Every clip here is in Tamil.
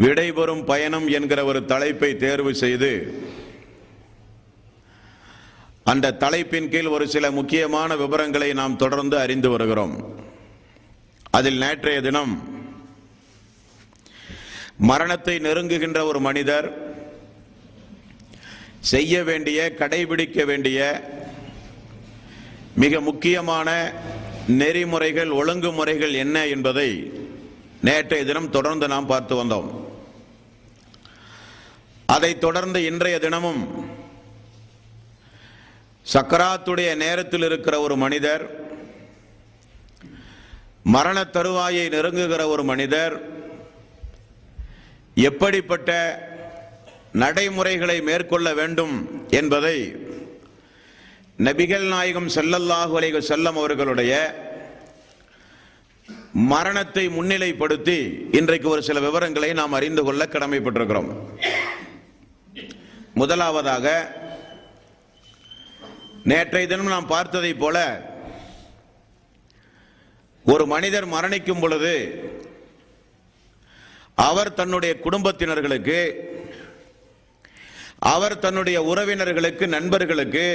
விடைபெறும் பயணம் என்கிற ஒரு தலைப்பை தேர்வு செய்து அந்த தலைப்பின் கீழ் ஒரு சில முக்கியமான விவரங்களை நாம் தொடர்ந்து அறிந்து வருகிறோம். அதில் நேற்றைய தினம் மரணத்தை நெருங்குகின்ற ஒரு மனிதர் செய்ய வேண்டிய, கடைபிடிக்க வேண்டிய மிக முக்கியமான நெறிமுறைகள், ஒழுங்குமுறைகள் என்ன என்பதை நேற்றைய தினம் தொடர்ந்து நாம் பார்த்து வந்தோம். அதைத் தொடர்ந்து இன்றைய தினமும் சக்கராத்துடைய நேரத்தில் இருக்கிற ஒரு மனிதர், மரண தருவாயை நெருங்குகிற ஒரு மனிதர் எப்படிப்பட்ட நடைமுறைகளை மேற்கொள்ள வேண்டும் என்பதை நபிகள் நாயகம் ஸல்லல்லாஹு அலைஹி வஸல்லம் அவர்களுடைய மரணத்தை முன்னிலைப்படுத்தி இன்றைக்கு ஒரு சில விவரங்களை நாம் அறிந்து கொள்ள கடமைப்பட்டிருக்கிறோம். முதலாவதாக, நேற்றைய தினம் நாம் பார்த்ததை போல ஒரு மனிதர் மரணிக்கும் பொழுது அவர் தன்னுடைய குடும்பத்தினர்களுக்கு, அவர் தன்னுடைய உறவினர்களுக்கு, நண்பர்களுக்கு,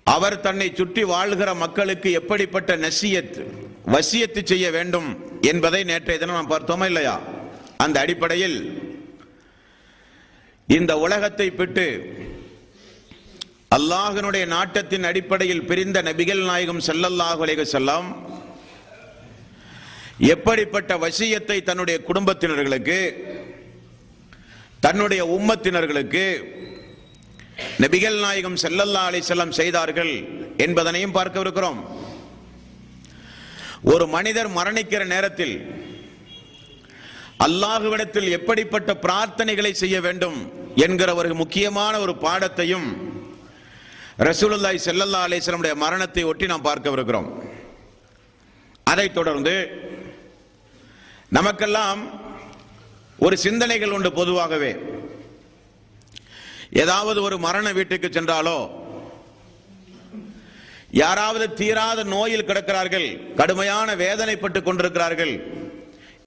அவர் தன்னை சுற்றி வாழ்கிற மக்களுக்கு எப்படிப்பட்ட நசியத், வசியத்து செய்ய வேண்டும் என்பதை நேற்றைய தினம் நாம் பார்த்தோமா இல்லையா? அந்த அடிப்படையில் இந்த உலகத்தை விட்டு அல்லாஹ்வினுடைய நாட்டத்தின் அடிப்படையில் பிரிந்த நபிகள் நாயகம் ஸல்லல்லாஹு அலைஹி வஸல்லம் எப்படிப்பட்ட வசியத்தை தன்னுடைய குடும்பத்தினர்களுக்கு, தன்னுடைய உம்மத்தினர்களுக்கு நபிகள் நாயகம் ஸல்லல்லாஹு அலைஹி வஸல்லம் செய்தார்கள் என்பதனையும் பார்க்கவிருக்கிறோம். ஒரு மனிதர் மரணிக்கிற நேரத்தில் அல்லாஹ்விடத்தில் எப்படிப்பட்ட பிரார்த்தனைகளை செய்ய வேண்டும் என்கிற ஒரு முக்கியமான ஒரு பாடத்தையும் ரசூலுல்லாஹி ஸல்லல்லாஹு அலைஹி வஸல்லம் மரணத்தை ஒட்டி நாம் பார்க்கவிருக்கிறோம். அதைத் தொடர்ந்து நமக்கெல்லாம் ஒரு சிந்தனைகள் உண்டு. பொதுவாகவே ஏதாவது ஒரு மரண வீட்டுக்கு சென்றாலோ, யாராவது தீராத நோயில் கிடக்கிறார்கள், கடுமையான வேதனைப்பட்டுக் கொண்டிருக்கிறார்கள்,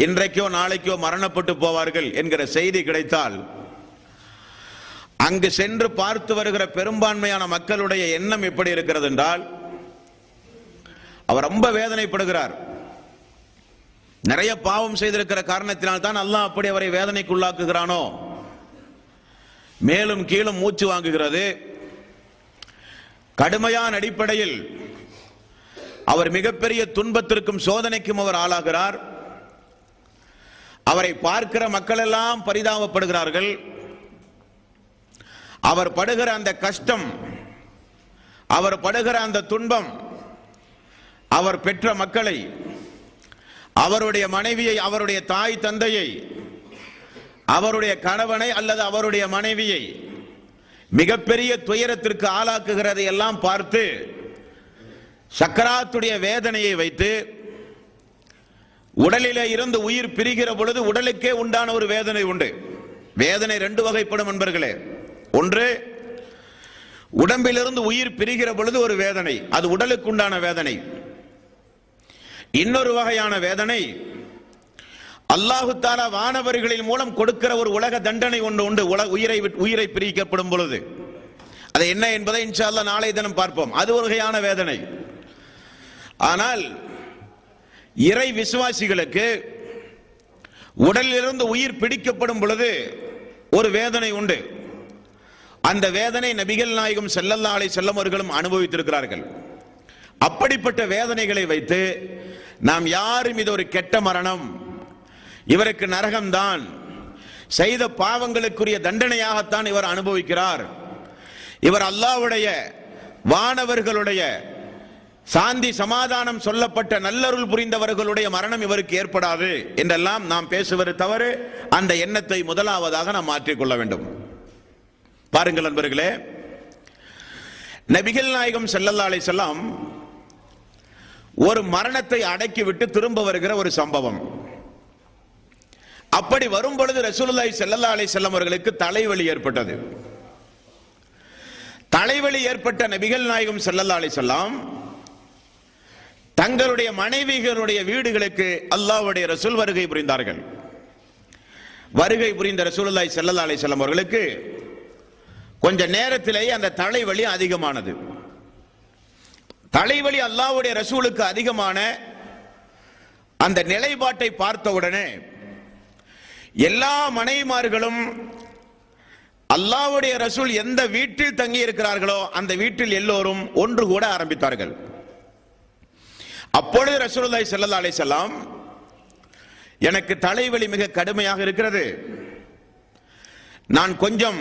இன்றைக்கோ நாளைக்கோ மரணப்பட்டு போவார்கள் என்கிற செய்தி கிடைத்தால் அங்கு சென்று பார்த்து வருகிற பெரும்பான்மையான மக்களுடைய எண்ணம் எப்படி இருக்கிறது என்றால், அவர் ரொம்ப வேதனைப்படுகிறார், நிறைய பாவம் செய்திருக்கிற காரணத்தினால் தான் அல்லாஹ் அப்படி அவரை வேதனைக்குள்ளாக்குகிறானோ, மேலும் கீழும் மூச்சு வாங்குகிறது, கடுமையான அடிப்படையில் அவர் மிகப்பெரிய துன்பத்திற்கும் சோதனைக்கும் அவர் ஆளாகிறார். அவரை பார்க்கிற மக்கள் எல்லாம் பரிதாபப்படுகிறார்கள். அவர் படுகிற அந்த கஷ்டம், அவர் படுகிற அந்த துன்பம், அவர் பெற்ற மக்களை, அவருடைய மனைவியை, அவருடைய தாய் தந்தையை, அவருடைய கணவனை அல்லது அவருடைய மனைவியை மிகப்பெரிய துயரத்திற்கு ஆளாக்குகிறது எல்லாம் பார்த்து சக்கராத்துடைய வேதனையை வைத்து, உடலிலே இருந்து உயிர் பிரிகிற பொழுது உடலுக்கே உண்டான ஒரு வேதனை உண்டு. வேதனை ரெண்டு வகைப்படும் நண்பர்களே. ஒன்று, உடம்பிலிருந்து உயிர் பிரிகிற பொழுது ஒரு வேதனை, அது உடலுக்கு உண்டான வேதனை. இன்னொரு வகையான வேதனை அல்லாஹு தஆலா வானவர்களின் மூலம் கொடுக்கிற ஒரு உலக தண்டனை ஒன்று உண்டு. உயிரை பிரிக்கப்படும் பொழுது அது என்ன என்பதை இன்ஷா அல்லாஹ் நாளை தினம் பார்ப்போம். அது ஒரு வகையான வேதனை. ஆனால் இறை விசுவாசிகளுக்கு உடலிலிருந்து உயிர் பிடிக்கப்படும் பொழுது ஒரு வேதனை உண்டு. அந்த வேதனை நபிகள் நாயகம் ஸல்லல்லாஹு அலைஹி வஸல்லம் அவர்களும் அனுபவித்திருக்கிறார்கள். அப்படிப்பட்ட வேதனைகளை வைத்து நாம் யாரும் இது ஒரு கெட்ட மரணம், இவருக்கு நரகம்தான், செய்த பாவங்களுக்குரிய தண்டனையாகத்தான் இவர் அனுபவிக்கிறார், இவர் அல்லாஹ்வுடைய வானவர்களுடைய சாந்தி சமாதானம் சொல்லப்பட்ட நல்லருள் புரிந்தவர்களுடைய மரணம் இவருக்கு ஏற்படாது என்றெல்லாம் நாம் பேசுவது தவறு. அந்த எண்ணத்தை முதலாவதாக நாம் மாற்றிக்கொள்ள வேண்டும். பாருங்கள் நண்பர்களே, நபிகள் நாயகம் ஸல்லல்லாஹு அலைஹி வஸல்லம் ஒரு மரணத்தை அடக்கிவிட்டு திரும்ப வருகிற ஒரு சம்பவம். அப்படி வரும் பொழுது ரசூலுல்லாஹி ஸல்லல்லாஹு அலைஹி வஸல்லம் அவர்களுக்கு தலைவலி ஏற்பட்டது. தலைவலி ஏற்பட்ட நபிகள் நாயகம் ஸல்லல்லாஹு அலைஹி வஸல்லம் தங்களுடைய மனைவிகளுடைய வீடுகளுக்கு அல்லாஹ்வுடைய ரசூல் வருகை புரிந்தார்கள். வருகை புரிந்த ரசூலுல்லாஹி ஸல்லல்லாஹு அலைஹி வஸல்லம் அவர்களுக்கு கொஞ்ச நேரத்திலேயே அந்த தலைவலி அதிகமானது. தலைவலி அல்லாஹ்வுடைய ரசூலுக்கு அதிகமான அந்த நிலைப்பாட்டை பார்த்தவுடனே எல்லா மனைவிமார்களும் அல்லாஹ்வுடைய ரசூல் எந்த வீட்டில் தங்கி இருக்கிறார்களோ அந்த வீட்டில் எல்லோரும் ஒன்று கூட ஆரம்பித்தார்கள். அப்பொழுது ரசூலுல்லாஹி ஸல்லல்லாஹு அலைஹி வஸல்லம், எனக்கு தலைவலி மிக கடுமையாக இருக்கிறது, நான் கொஞ்சம்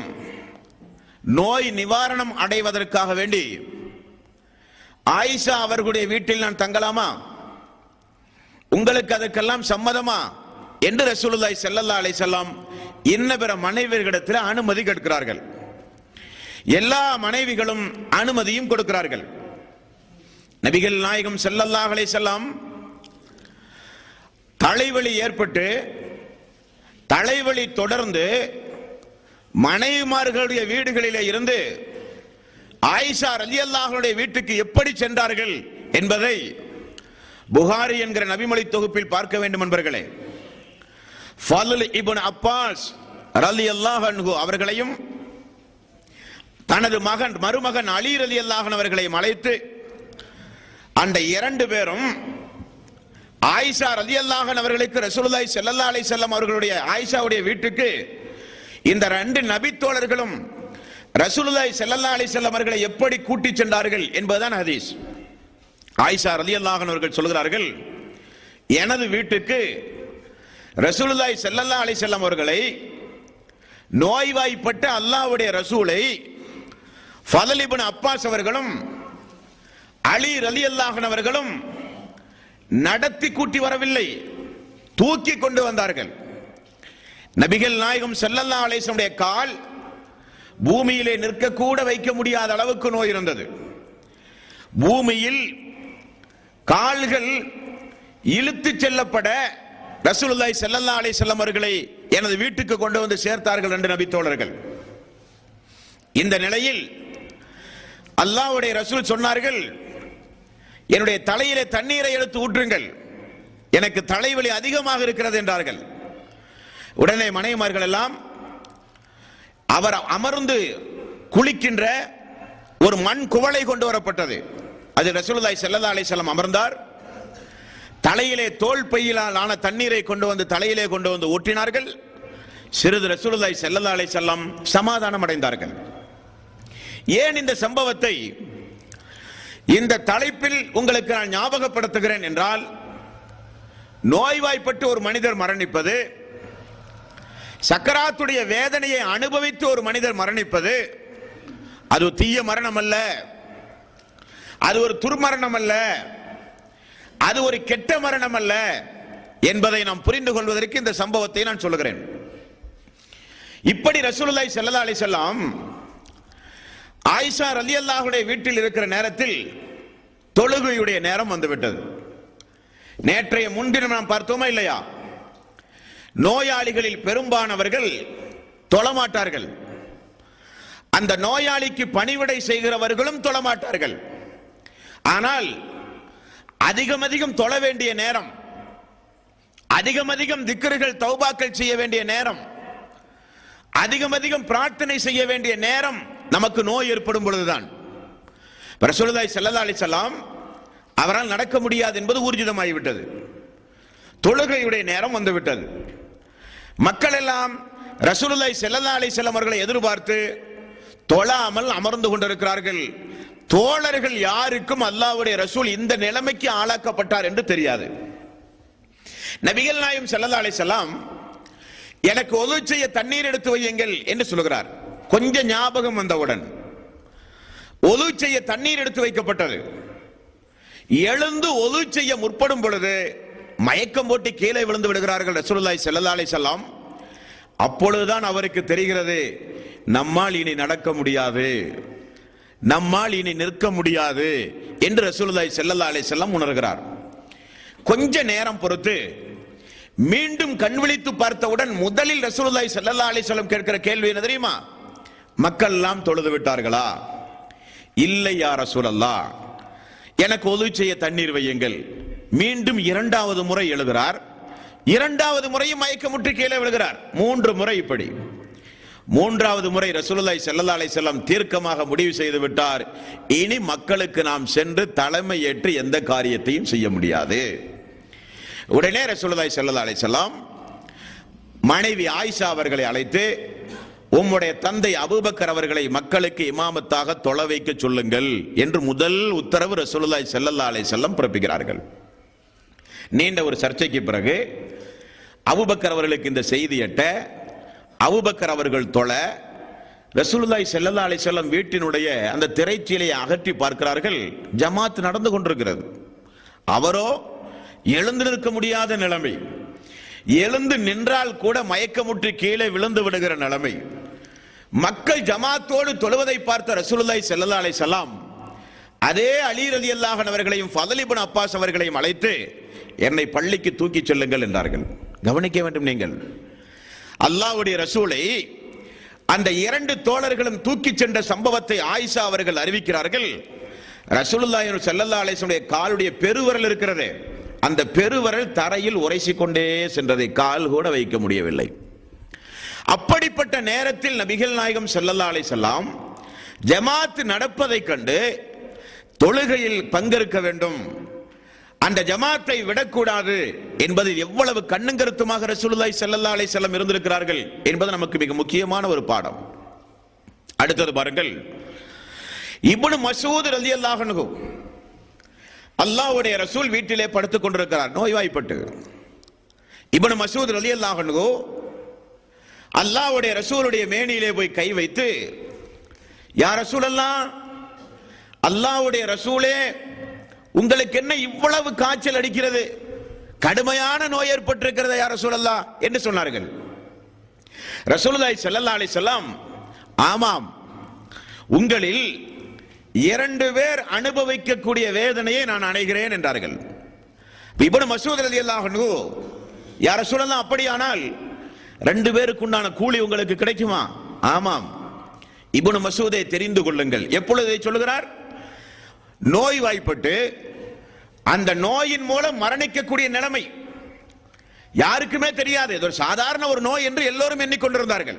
நோய் நிவாரணம் அடைவதற்காக வேண்டி ஆயிஷா அவர்களுடைய வீட்டில் நான் தங்கலாமா, உங்களுக்கு அதற்கெல்லாம் சம்மதமா என்று ரசூலுல்லாஹி ஸல்லல்லாஹு அலைஹி வஸல்லம் இன்ன பிற மனைவிகளிடத்தில் அனுமதி கேட்கிறார்கள். எல்லா மனைவிகளும் அனுமதியும் கொடுக்கிறார்கள். நபிகள் நாயகம் ஸல்லல்லாஹு அலைஹி வஸல்லம் தலைவலி ஏற்பட்டு தலைவலி தொடர்ந்து மனைவிமார்களுடைய வீடுகளிலே இருந்து ஆயிஷா ரலியல்லாஹு அன்ஹா வீட்டுக்கு எப்படி சென்றார்கள் என்பதை புகாரி என்கிற நபிமொழி தொகுப்பில் பார்க்க வேண்டும் என்பர்களே. ஃபதுல் இப்னு அப்பாஸ் ரலியல்லாஹு அன்ஹு அவர்களையும் தனது மருமகன் அலி ரலியல்லாஹு அன்ஹு அவர்களையும் அழைத்து அந்த இரண்டு பேரும் ஆயிஷா ரலியல்லாஹு அன்ஹா அவர்களுக்கு ரசூலுல்லாஹி ஸல்லல்லாஹு அலைஹி வஸல்லம் அவர்களுடைய ஆயிஷாவுடைய வீட்டுக்கு இந்த ரெண்டு நபி தோழர்களும் ரசூலுல்லாஹி ஸல்லல்லாஹு அலைஹி வஸல்லம் அவர்களை எப்படி கூட்டி சென்றார்கள் என்பதுதான் ஹதீஸ். ஆயிஷா ரலியல்லாஹு அன்ஹா அவர்கள் சொல்கிறார்கள், எனது வீட்டுக்கு ரசூலுல்லாஹி ஸல்லல்லாஹு அலைஹி வஸல்லம் அவர்களை நோய்வாய்ப்பட்ட அல்லாஹ்வுடைய ரசூலை ஃபதுல் இப்னு அப்பாஸ் அவர்களும் அலி ரலியல்லாஹு அன்ஹு அவர்களும் நடத்தி கூட்டி வரவில்லை, தூக்கி கொண்டு வந்தார்கள். நபிகள் நாயகம் ஸல்லல்லாஹு அலைஹி வஸல்லம் கால் பூமியிலே நிற்க கூட வைக்க முடியாத அளவுக்கு நோய் இருந்தது. பூமியில் கால்கள் இழுத்து செல்லப்பட ரசூலுல்லாஹி ஸல்லல்லாஹு அலைஹி வஸல்லம் அவர்களை எனது வீட்டுக்கு கொண்டு வந்து சேர்த்தார்கள் என்று நபி தோழர்கள். இந்த நிலையில் அல்லாஹ்வுடைய ரசூல் சொன்னார்கள், என்னுடைய தலையிலே தண்ணீரை எடுத்து ஊற்றுங்கள், எனக்கு தலைவலி அதிகமாக இருக்கிறது என்றார்கள். உடனே மனைவிமார்கள் எல்லாம் அவர் அமர்ந்து குளிக்கின்ற ஒரு மண் குவளை கொண்டு வரப்பட்டது. அது ரசூலுல்லாஹி ஸல்லல்லாஹு அலைஹி வஸல்லம் அமர்ந்தார். தலையிலே தோல் பையிலால் ஆன தண்ணீரை கொண்டு வந்து தலையிலே கொண்டு வந்து ஊற்றினார்கள். சிறிது ரசூலுல்லாஹி ஸல்லல்லாஹு அலைஹி வஸல்லம் சமாதானம் அடைந்தார்கள். ஏன் இந்த சம்பவத்தை இந்த தலைப்பில் உங்களுக்கு நான் ஞாபகப்படுத்துகிறேன் என்றால், நோய்வாய்ப்பட்டு ஒரு மனிதர் மரணிப்பது, சக்கராத்துடைய வேதனையை அனுபவித்து ஒரு மனிதர் மரணிப்பது, அது தீய மரணம் அல்ல, அது ஒரு துர்மரணம் அல்ல, அது ஒரு கெட்ட மரணம் அல்ல என்பதை நாம் புரிந்து கொள்வதற்கு இந்த சம்பவத்தை நான் சொல்லுகிறேன். இப்படி ரசூலுல்லாஹி ஸல்லல்லாஹு அலைஹி வஸல்லம் ஆயிஷா ரலியல்லாஹு அன்ஹா வீட்டில் இருக்கிற நேரத்தில் தொழுகையுடைய நேரம் வந்துவிட்டது. நேற்றைய முன்தினம் நாம் பார்த்தோமா இல்லையா? நோயாளிகளில் பெரும்பாலானவர்கள் தொழமாட்டார்கள். அந்த நோயாளிக்கு பணிவிடை செய்கிறவர்களும் தொழமாட்டார்கள். ஆனால் அதிகம் தொழ வேண்டிய நேரம், அதிகம் திக்ருகள் தௌபாக்கள் செய்ய வேண்டிய நேரம், அதிகம் பிரார்த்தனை செய்ய வேண்டிய நேரம் நமக்கு நோய் ஏற்படும் பொழுதுதான். ரசூலுல்லாஹி ஸல்லல்லாஹு அலைஹி வஸல்லம் அவரால் நடக்க முடியாது என்பது ஊர்ஜிதமாகிவிட்டது. தொழுகையுடைய நேரம் வந்துவிட்டது. மக்கள் எல்லாம் ரசூலுல்லாஹி ஸல்லல்லாஹு அலைஹி வஸல்லம் அவர்களை எதிர்பார்த்து தொழாமல் அமர்ந்து கொண்டிருக்கிறார்கள். தோழர்கள் யாருக்கும் அல்லாஹ்வுடைய ரசூல் இந்த நிலைமைக்கு ஆளாக்கப்பட்டார் என்று தெரியாது. நபிகள் நாயகம் ஸல்லல்லாஹு அலைஹி வஸல்லம் எனக்கு ஒது செய்ய தண்ணீர் எடுத்து வையுங்கள் என்று சொல்கிறார். கொஞ்சம் ஞாபகம் வந்தவுடன் ஒது செய்ய தண்ணீர் எடுத்து வைக்கப்பட்டது. எழுந்து ஒது செய்ய முற்படும் பொழுது மயக்கம் போட்டு கீழே விழுந்து விடுகிறார்கள் ரசூலுல்லாஹி ஸல்லல்லாஹு அலைஹி வஸல்லம். அப்பொழுதுதான் அவருக்கு தெரிகிறது, நம்மால் இனி நடக்க முடியாது, நம்மால் இனி நிற்க முடியாது என்று ரசூலுல்லாஹி ஸல்லல்லாஹு அலைஹி வஸல்லம் உணர்கிறார். கொஞ்ச நேரம் பொறுத்து மீண்டும் கண் விழித்து பார்த்தவுடன் முதலில் ரசூலுல்லாஹி ஸல்லல்லாஹு அலைஹி வஸல்லம் கேட்கிற கேள்வி என்ன தெரியுமா? மக்கள் எல்லாம் தொழுது விட்டார்களா? இல்லை யா ரசூலல்லாஹ், எனக்கு ஒது செய்ய தண்ணீர் வையுங்கள். மீண்டும் இரண்டாவது முறை எழுகிறார். இரண்டாவது முறையும் மயக்கமுற்று கீழே விழுகிறார். 3 முறை இப்படி. 3வது முறை ரசூலுல்லாஹி ஸல்லல்லாஹு அலைஹி வஸல்லம் தீர்க்கமாக முடிவு செய்து விட்டார், இனி மக்களுக்கு நாம் சென்று தலைமை ஏற்று எந்த காரியத்தையும் செய்ய முடியாது. உடனே ரசூலுல்லாஹி ஸல்லல்லாஹு அலைஹி வஸல்லம் மனைவி ஆயிஷா அவர்களை அழைத்து, உம்முடைய தந்தை அபூபக்கர் அவர்களை மக்களுக்கு இமாமத்தாக தொழ வைக்க சொல்லுங்கள் என்று முதல் உத்தரவு ரசூலுல்லாஹி ஸல்லல்லாஹு அலைஹி வஸல்லம் பிறப்பிக்கிறார்கள். நீண்ட ஒரு சர்ச்சைக்கு பிறகு அபூபக்கர் அவர்களுக்கு இந்த செய்தி எட்ட, அபூபக்கர் அவர்கள் தொழ, ரசூலுல்லாஹி ஸல்லல்லாஹு அலைஹி வஸல்லம் வீட்டினுடைய அந்த திரைச்சீலையை அகற்றி பார்க்கிறார்கள். ஜமாத் நடந்து கொண்டிருக்கிறது. அவரோ எழுந்து நிற்க முடியாத நிலைமை, எழுந்து நின்றால் கூட மயக்கமுற்று கீழே விழுந்து விடுகிற நிலைமை. மக்கள் ஜமாத்தோடு தொழுவதை பார்த்த ரசூலுல்லாஹி ஸல்லல்லாஹு அலைஹி வஸல்லம் அதே அலி ரலியல்லாஹு அன்ஹு அவர்களையும் ஃபத்ல் இப்னு அப்பாஸ் அவர்களையும் அழைத்து, என்னை பள்ளிக்கு தூக்கி செல்லுங்கள் என்றார்கள். கவனிக்க வேண்டும் நீங்கள், அல்லாஹ்வுடைய ரசூலை அந்த 2 தோழர்களும் தூக்கி சென்ற சம்பவத்தை ஆயிஷா அவர்கள் அறிவிக்கிறார்கள். ரசூலுல்லாஹி ஸல்லல்லாஹு அலைஹி வஸல்லம் காலுடைய பெருவிரல் இருக்கிறது, அந்த பெருவிரல் தரையில் உரைசிக்கொண்டே சென்றதை கால் கூட வைக்க முடியவில்லை. அப்படிப்பட்ட நேரத்தில் நபிகள் நாயகம் ஸல்லல்லாஹு அலைஹி வஸல்லம் ஜமாத் நடப்பதை கண்டு தொழுகையில் பங்கெடுக்க வேண்டும், அந்த ஜமாத்தை விடக்கூடாது என்பது எவ்வளவு கண்ணும் கருத்துமாக ரசூலுல்லாஹி ஸல்லல்லாஹு அலைஹி வஸல்லம் இருந்திருக்கிறார்கள் என்பது நமக்கு மிக முக்கியமான ஒரு பாடம். அடுத்தது பாருங்கள், இப்னு மஸ்ஊத் ரலியல்லாஹு அன்ஹு, அல்லாஹ்வுடைய ரசூல் வீட்டிலே படுத்துக் கொண்டிருக்கிறார் நோய்வாய்ப்பட்டு. இப்னு மஸ்ஊத் ரலியல்லாஹு அன்ஹு அல்லாஹ்வுடைய ரசூலுடைய மேனியிலே போய் கை வைத்து, யா ரசூலல்லாஹ், அல்லாஹ்வுடைய ரசூலே, உங்களுக்கு என்ன இவ்வளவு காய்ச்சல் அடிக்கிறது, கடுமையான நோய் ஏற்பட்டிருக்கிறது யா ரசூலல்லாஹ் என்று சொன்னார்கள். ரசூலுல்லாஹி ஸல்லல்லாஹு அலைஹி வஸல்லம், ஆமாம், உங்களில் 2 பேர் அனுபவிக்கக்கூடிய வேதனையை நான் அடைகிறேன் என்றார்கள். இப்னு மஸ்ஊத் ரலியல்லாஹு அன்ஹு, யா ரசூலல்லாஹ், அப்படியானால் 2 பேருக்கு உண்டான கூலி உங்களுக்கு கிடைக்குமா? ஆமாம். இப்னு மஸ்ஊதை தெரிந்து கொள்ளுங்கள். எப்பொழுது இதை சொல்லுகிறார்? நோய்வாய்ப்பட்டு அந்த நோயின் மூலம் மரணிக்கக்கூடிய நிலைமை யாருக்குமே தெரியாது, இது ஒரு சாதாரண ஒரு நோய் என்று எல்லோரும் எண்ணிக்கொண்டிருந்தார்கள்.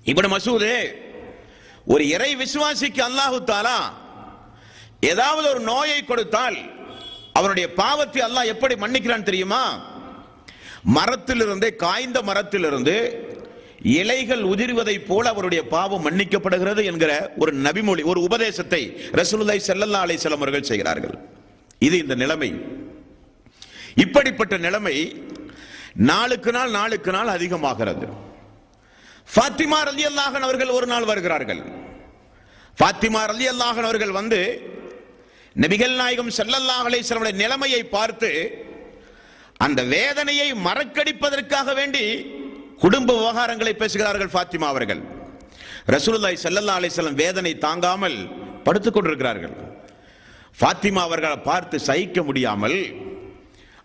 இப்னு மஸ்ஊதே, ஒரு இறை விசுவாசிக்கு அல்லாஹ் தஆலா ஏதாவது ஒரு நோயை கொடுத்தால் அவனுடைய பாவத்தை அல்லாஹ் எப்படி மன்னிக்கிறான் தெரியுமா? மரத்திலிருந்து, காய்ந்த மரத்திலிருந்து இலைகள் உதிர்வதை போல அவருடைய பாவம் மன்னிக்கப்படுகிறது என்கிற ஒரு நபிமொழி, ஒரு உபதேசத்தை ரசூலுல்லாஹி ஸல்லல்லாஹு அலைஹி வஸல்லம் அவர்கள் செய்கிறார்கள். இது இந்த நிலைமை. இப்படிப்பட்ட நிலைமை நாளுக்கு நாள் அதிகமாகிறது. ஃபாத்திமா ரலியல்லாஹு அன்ஹா அவர்கள் ஒரு நாள் வருகிறார்கள். ஃபாத்திமா ரலியல்லாஹு அன்ஹா அவர்கள் வந்து நபிகள் நாயகம் ஸல்லல்லாஹு அலைஹி வஸல்லம் நிலைமையை பார்த்து அந்த வேதனையை மறக்கடிப்பதற்காக வேண்டி குடும்ப விவகாரங்களை பேசுகிறார்கள். ஃபாத்திமா அவர்கள் ரசூலுல்லாஹி ஸல்லல்லாஹு அலைஹி வஸல்லம் வேதனை தாங்காமல் படுத்துக் கொண்டிருக்கிறார்கள். ஃபாத்திமா அவர்களை பார்த்து சகிக்க முடியாமல்,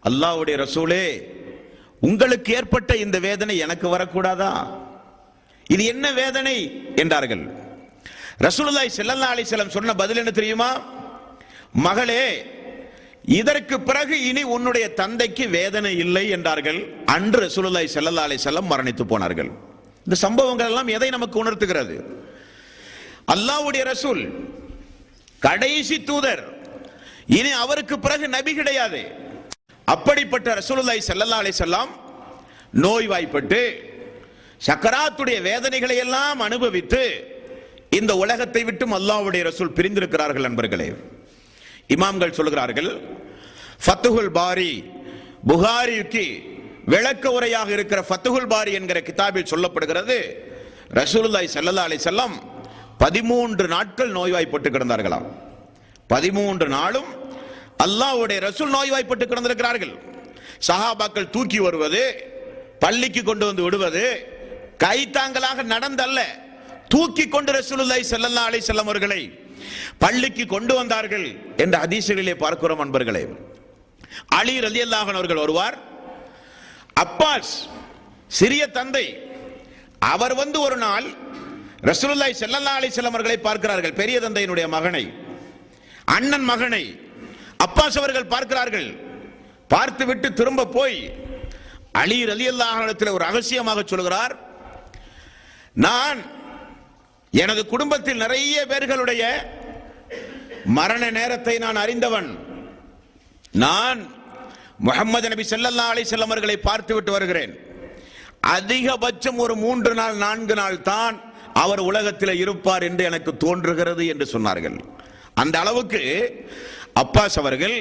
அல்லாஹ்வுடைய ரசூலே, உங்களுக்கு ஏற்பட்ட இந்த வேதனை எனக்கு வரக்கூடாதா? இது என்ன வேதனை என்றார்கள். ரசூலுல்லாஹி ஸல்லல்லாஹு அலைஹி வஸல்லம் சொன்ன பதில் என்ன தெரியுமா? மகளே, இதற்கு பிறகு இனி உன்னுடைய தந்தைக்கு வேதனை இல்லை என்றார்கள். அன்று ரசூலுல்லாஹி ஸல்லல்லாஹு அலைஹி வஸல்லம் மரணித்து போனார்கள். இந்த சம்பவங்கள் எல்லாம் எதை நமக்கு உணர்த்துகிறது? அல்லாஹ்வுடைய ரசூல் கடைசி தூதர், இனி அவருக்கு பிறகு நபி கிடையாது. அப்படிப்பட்ட ரசூலுல்லாஹி ஸல்லல்லாஹு அலைஹி வஸல்லம் நோய்வாய்ப்பட்டு சக்கராத்துடைய வேதனைகளை எல்லாம் அனுபவித்து இந்த உலகத்தை விட்டும் அல்லாஹ்வுடைய ரசூல் பிரிந்திருக்கிறார்கள். நண்பர்களே, இமாம்கள் சொல்கிறார்கள், ஃபத்ஹுல் பாரி, புகாரிக்கு விளக்க உரையாக இருக்கிற ஃபத்ஹுல் பாரி என்கிற கிதாபில் சொல்லப்படுகிறது, ரசூலுல்லாஹி ஸல்லல்லாஹு அலைஹி வஸல்லம் 13 நாட்கள் நோய்வாய்ப்பட்டு கிடந்தார்களாம். 13 நாளும் அல்லாஹ்வுடைய ரசூல் நோய்வாய்ப்பட்டு கிடந்திருக்கிறார்கள். சஹாபாக்கள் தூக்கி வருவது, பள்ளிக்கு கொண்டு வந்து விடுவது, கைத்தாங்கலாக நடந்தல்ல, தூக்கி கொண்டு ரசூலுல்லாஹி ஸல்லல்லாஹு அலைஹி வஸல்லம் அவர்களை பள்ளிக்கு கொண்டு வந்தார்கள் என்ற ஹதீஸுகளிலே பார்க்கிறோம். அன்பர்களே, அலி ரலியல்லாஹு அன்ஹு அவர்கள் வருவார், அப்பாஸ் சிறிய தந்தை, அவர் வந்து ஒரு நாள் ரசூலுல்லாஹி ஸல்லல்லாஹு அலைஹி வஸல்லம் அவர்களை பார்க்கிறார்கள். பெரிய தந்தையினுடைய மகனை, அண்ணன் மகனை அப்பாஸ் அவர்கள் பார்க்கிறார்கள். பார்த்துவிட்டு திரும்ப போய் அலி ரலியல்லாஹு அன்ஹு ஒரு ரகசியமாக சொல்கிறார், நான் எனது குடும்பத்தில் நிறைய பேர்களுடைய மரண நேரத்தை நான் அறிந்தவன். நான் முஹம்மது நபி ஸல்லல்லாஹு அலைஹி வஸல்லம் அவர்களை பார்த்துவிட்டு வருகிறேன். அதிகபட்சம் ஒரு 3 நாள் 4 நாள் தான் அவர் உலகத்தில் இருப்பார் என்று எனக்கு தோன்றுகிறது என்று சொன்னார்கள். அந்த அளவுக்கு அப்பாஸ் அவர்கள்,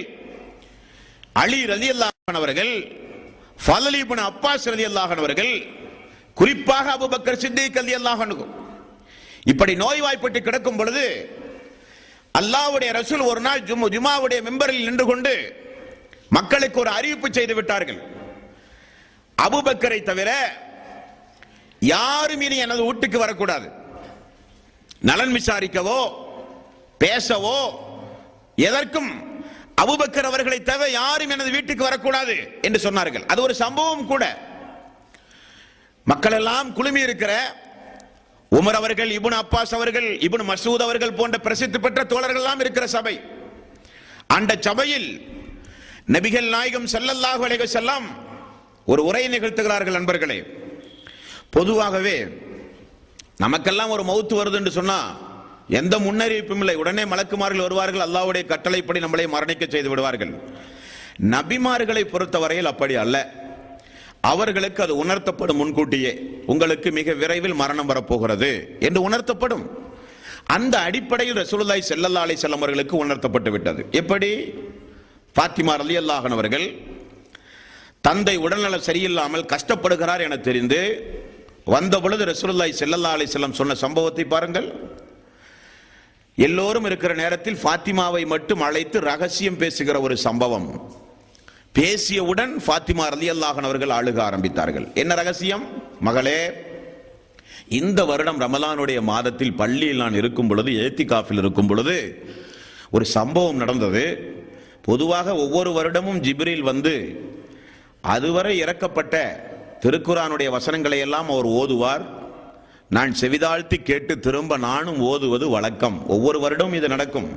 அலி ரலியல்லாஹு அன்ஹு அவர்கள், ஃபலல் இப்னு அப்பாஸ் ரலியல்லாஹு அன்ஹு அவர்கள், குறிப்பாக அபூபக்கர் சித்திக் ரலியல்லாஹு அன்ஹு இப்படி நோய்வாய்ப்பட்டு கிடக்கும் பொழுது அல்லாஹ்வுடைய ரசூல் ஒரு நாள் ஜுமாவுடைய மிம்பரில் நின்று கொண்டு மக்களுக்கு ஒரு அறிவிப்பு செய்து விட்டார்கள். அபூபக்கரை தவிர யாரும் இனி எனது வீட்டுக்கு வரக்கூடாது. நலன் விசாரிக்கவோ பேசவோ எதற்கும் அபூபக்கர் அவர்களை தவிர யாரும் எனது வீட்டுக்கு வரக்கூடாது என்று சொன்னார்கள். அது ஒரு சம்பவம் கூட. மக்கள் எல்லாம் குழுமி இருக்கிற உமர் அவர்கள், இப்னு அப்பாஸ் அவர்கள், இப்னு மசூத் அவர்கள் போன்ற பிரசித்தி பெற்ற தோழர்கள் எல்லாம் இருக்கிற சபை. அந்த சபையில் நபிகள் நாயகம் ஸல்லல்லாஹு அலைஹி வஸல்லம் ஒரு உரை நிகழ்த்துகிறார்கள். நண்பர்களே, பொதுவாகவே நமக்கெல்லாம் ஒரு மௌத்து வருது என்று சொன்னா எந்த முன்னறிவிப்பும் இல்லை, உடனே மலக்குமார்கள் வருவார்கள், அல்லாஹ்வுடைய கட்டளைப்படி நம்மளை மரணிக்க செய்து விடுவார்கள். நபிமார்களை பொறுத்தவரையில் அப்படி அல்ல. அவர்களுக்கு அது உணர்த்தப்படும் முன்கூட்டியே, உங்களுக்கு மிக விரைவில் மரணம் வரப்போகிறது என்று உணர்த்தப்படும். அந்த அடிப்படையில் ரசூலுல்லாஹி ஸல்லல்லாஹு அலைஹி வஸல்லம் அவர்களுக்கு உணர்த்தப்பட்டு விட்டது. எப்படி? ஃபாத்திமா ரலியல்லாஹு அன்ஹா அவர்கள் தந்தை உடல்நலம் சரியில்லாமல் கஷ்டப்படுகிறார் என தெரிந்து வந்த பொழுது ரசூலுல்லாஹி ஸல்லல்லாஹு அலைஹி வஸல்லம் சொன்ன சம்பவத்தை பாருங்கள். எல்லோரும் இருக்கிற நேரத்தில் ஃபாத்திமாவை மட்டும் அழைத்து ரகசியம் பேசுகிற ஒரு சம்பவம். பேசியவுடன் ஃபாத்திமா ரலியல்லாஹு அன்ஹா அவர்கள் அழுக ஆரம்பித்தார்கள். என்ன ரகசியம்? மகளே, இந்த வருடம் ரமலானுடைய மாதத்தில் பள்ளியில் நான் இருக்கும் பொழுது, ஏத்திகாஃபில் இருக்கும் பொழுது ஒரு சம்பவம் நடந்தது. பொதுவாக ஒவ்வொரு வருடமும் ஜிப்ரீல் வந்து அதுவரை இறக்கப்பட்ட திருக்குர்ஆனுடைய வசனங்களை எல்லாம் அவர் ஓதுவார். நான் செவிதாழ்த்தி கேட்டு திரும்ப நானும் ஓதுவது வழக்கம். ஒவ்வொரு வருடமும் இது நடக்கும்.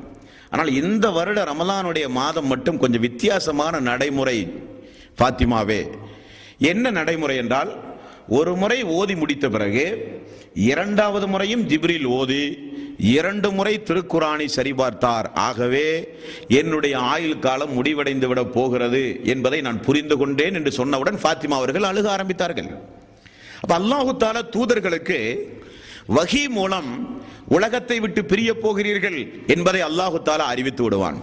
ஆனால் இந்த வருட ரமலானுடைய மாதம் மட்டும் கொஞ்சம் வித்தியாசமான நடைமுறை. ஃபாத்திமாவே, என்ன நடைமுறை என்றால், ஒரு முறை ஓதி முடித்த பிறகு இரண்டாவது முறையும் ஜிப்ரீல் ஓதி 2 முறை திருக்குர்ஆனை சரிபார்த்தார். ஆகவே என்னுடைய ஆயுள் காலம் முடிவடைந்து விட போகிறது என்பதை நான் புரிந்து கொண்டேன் என்று சொன்னவுடன் ஃபாத்திமா அவர்கள் அழுக ஆரம்பித்தார்கள். அப்ப அல்லாஹு தஆலா தூதர்களுக்கு வஹி மூலம் உலகத்தை விட்டு பிரிய போகிறீர்கள் என்பதை அல்லாஹு தஆலா அறிவித்து விடுவான்.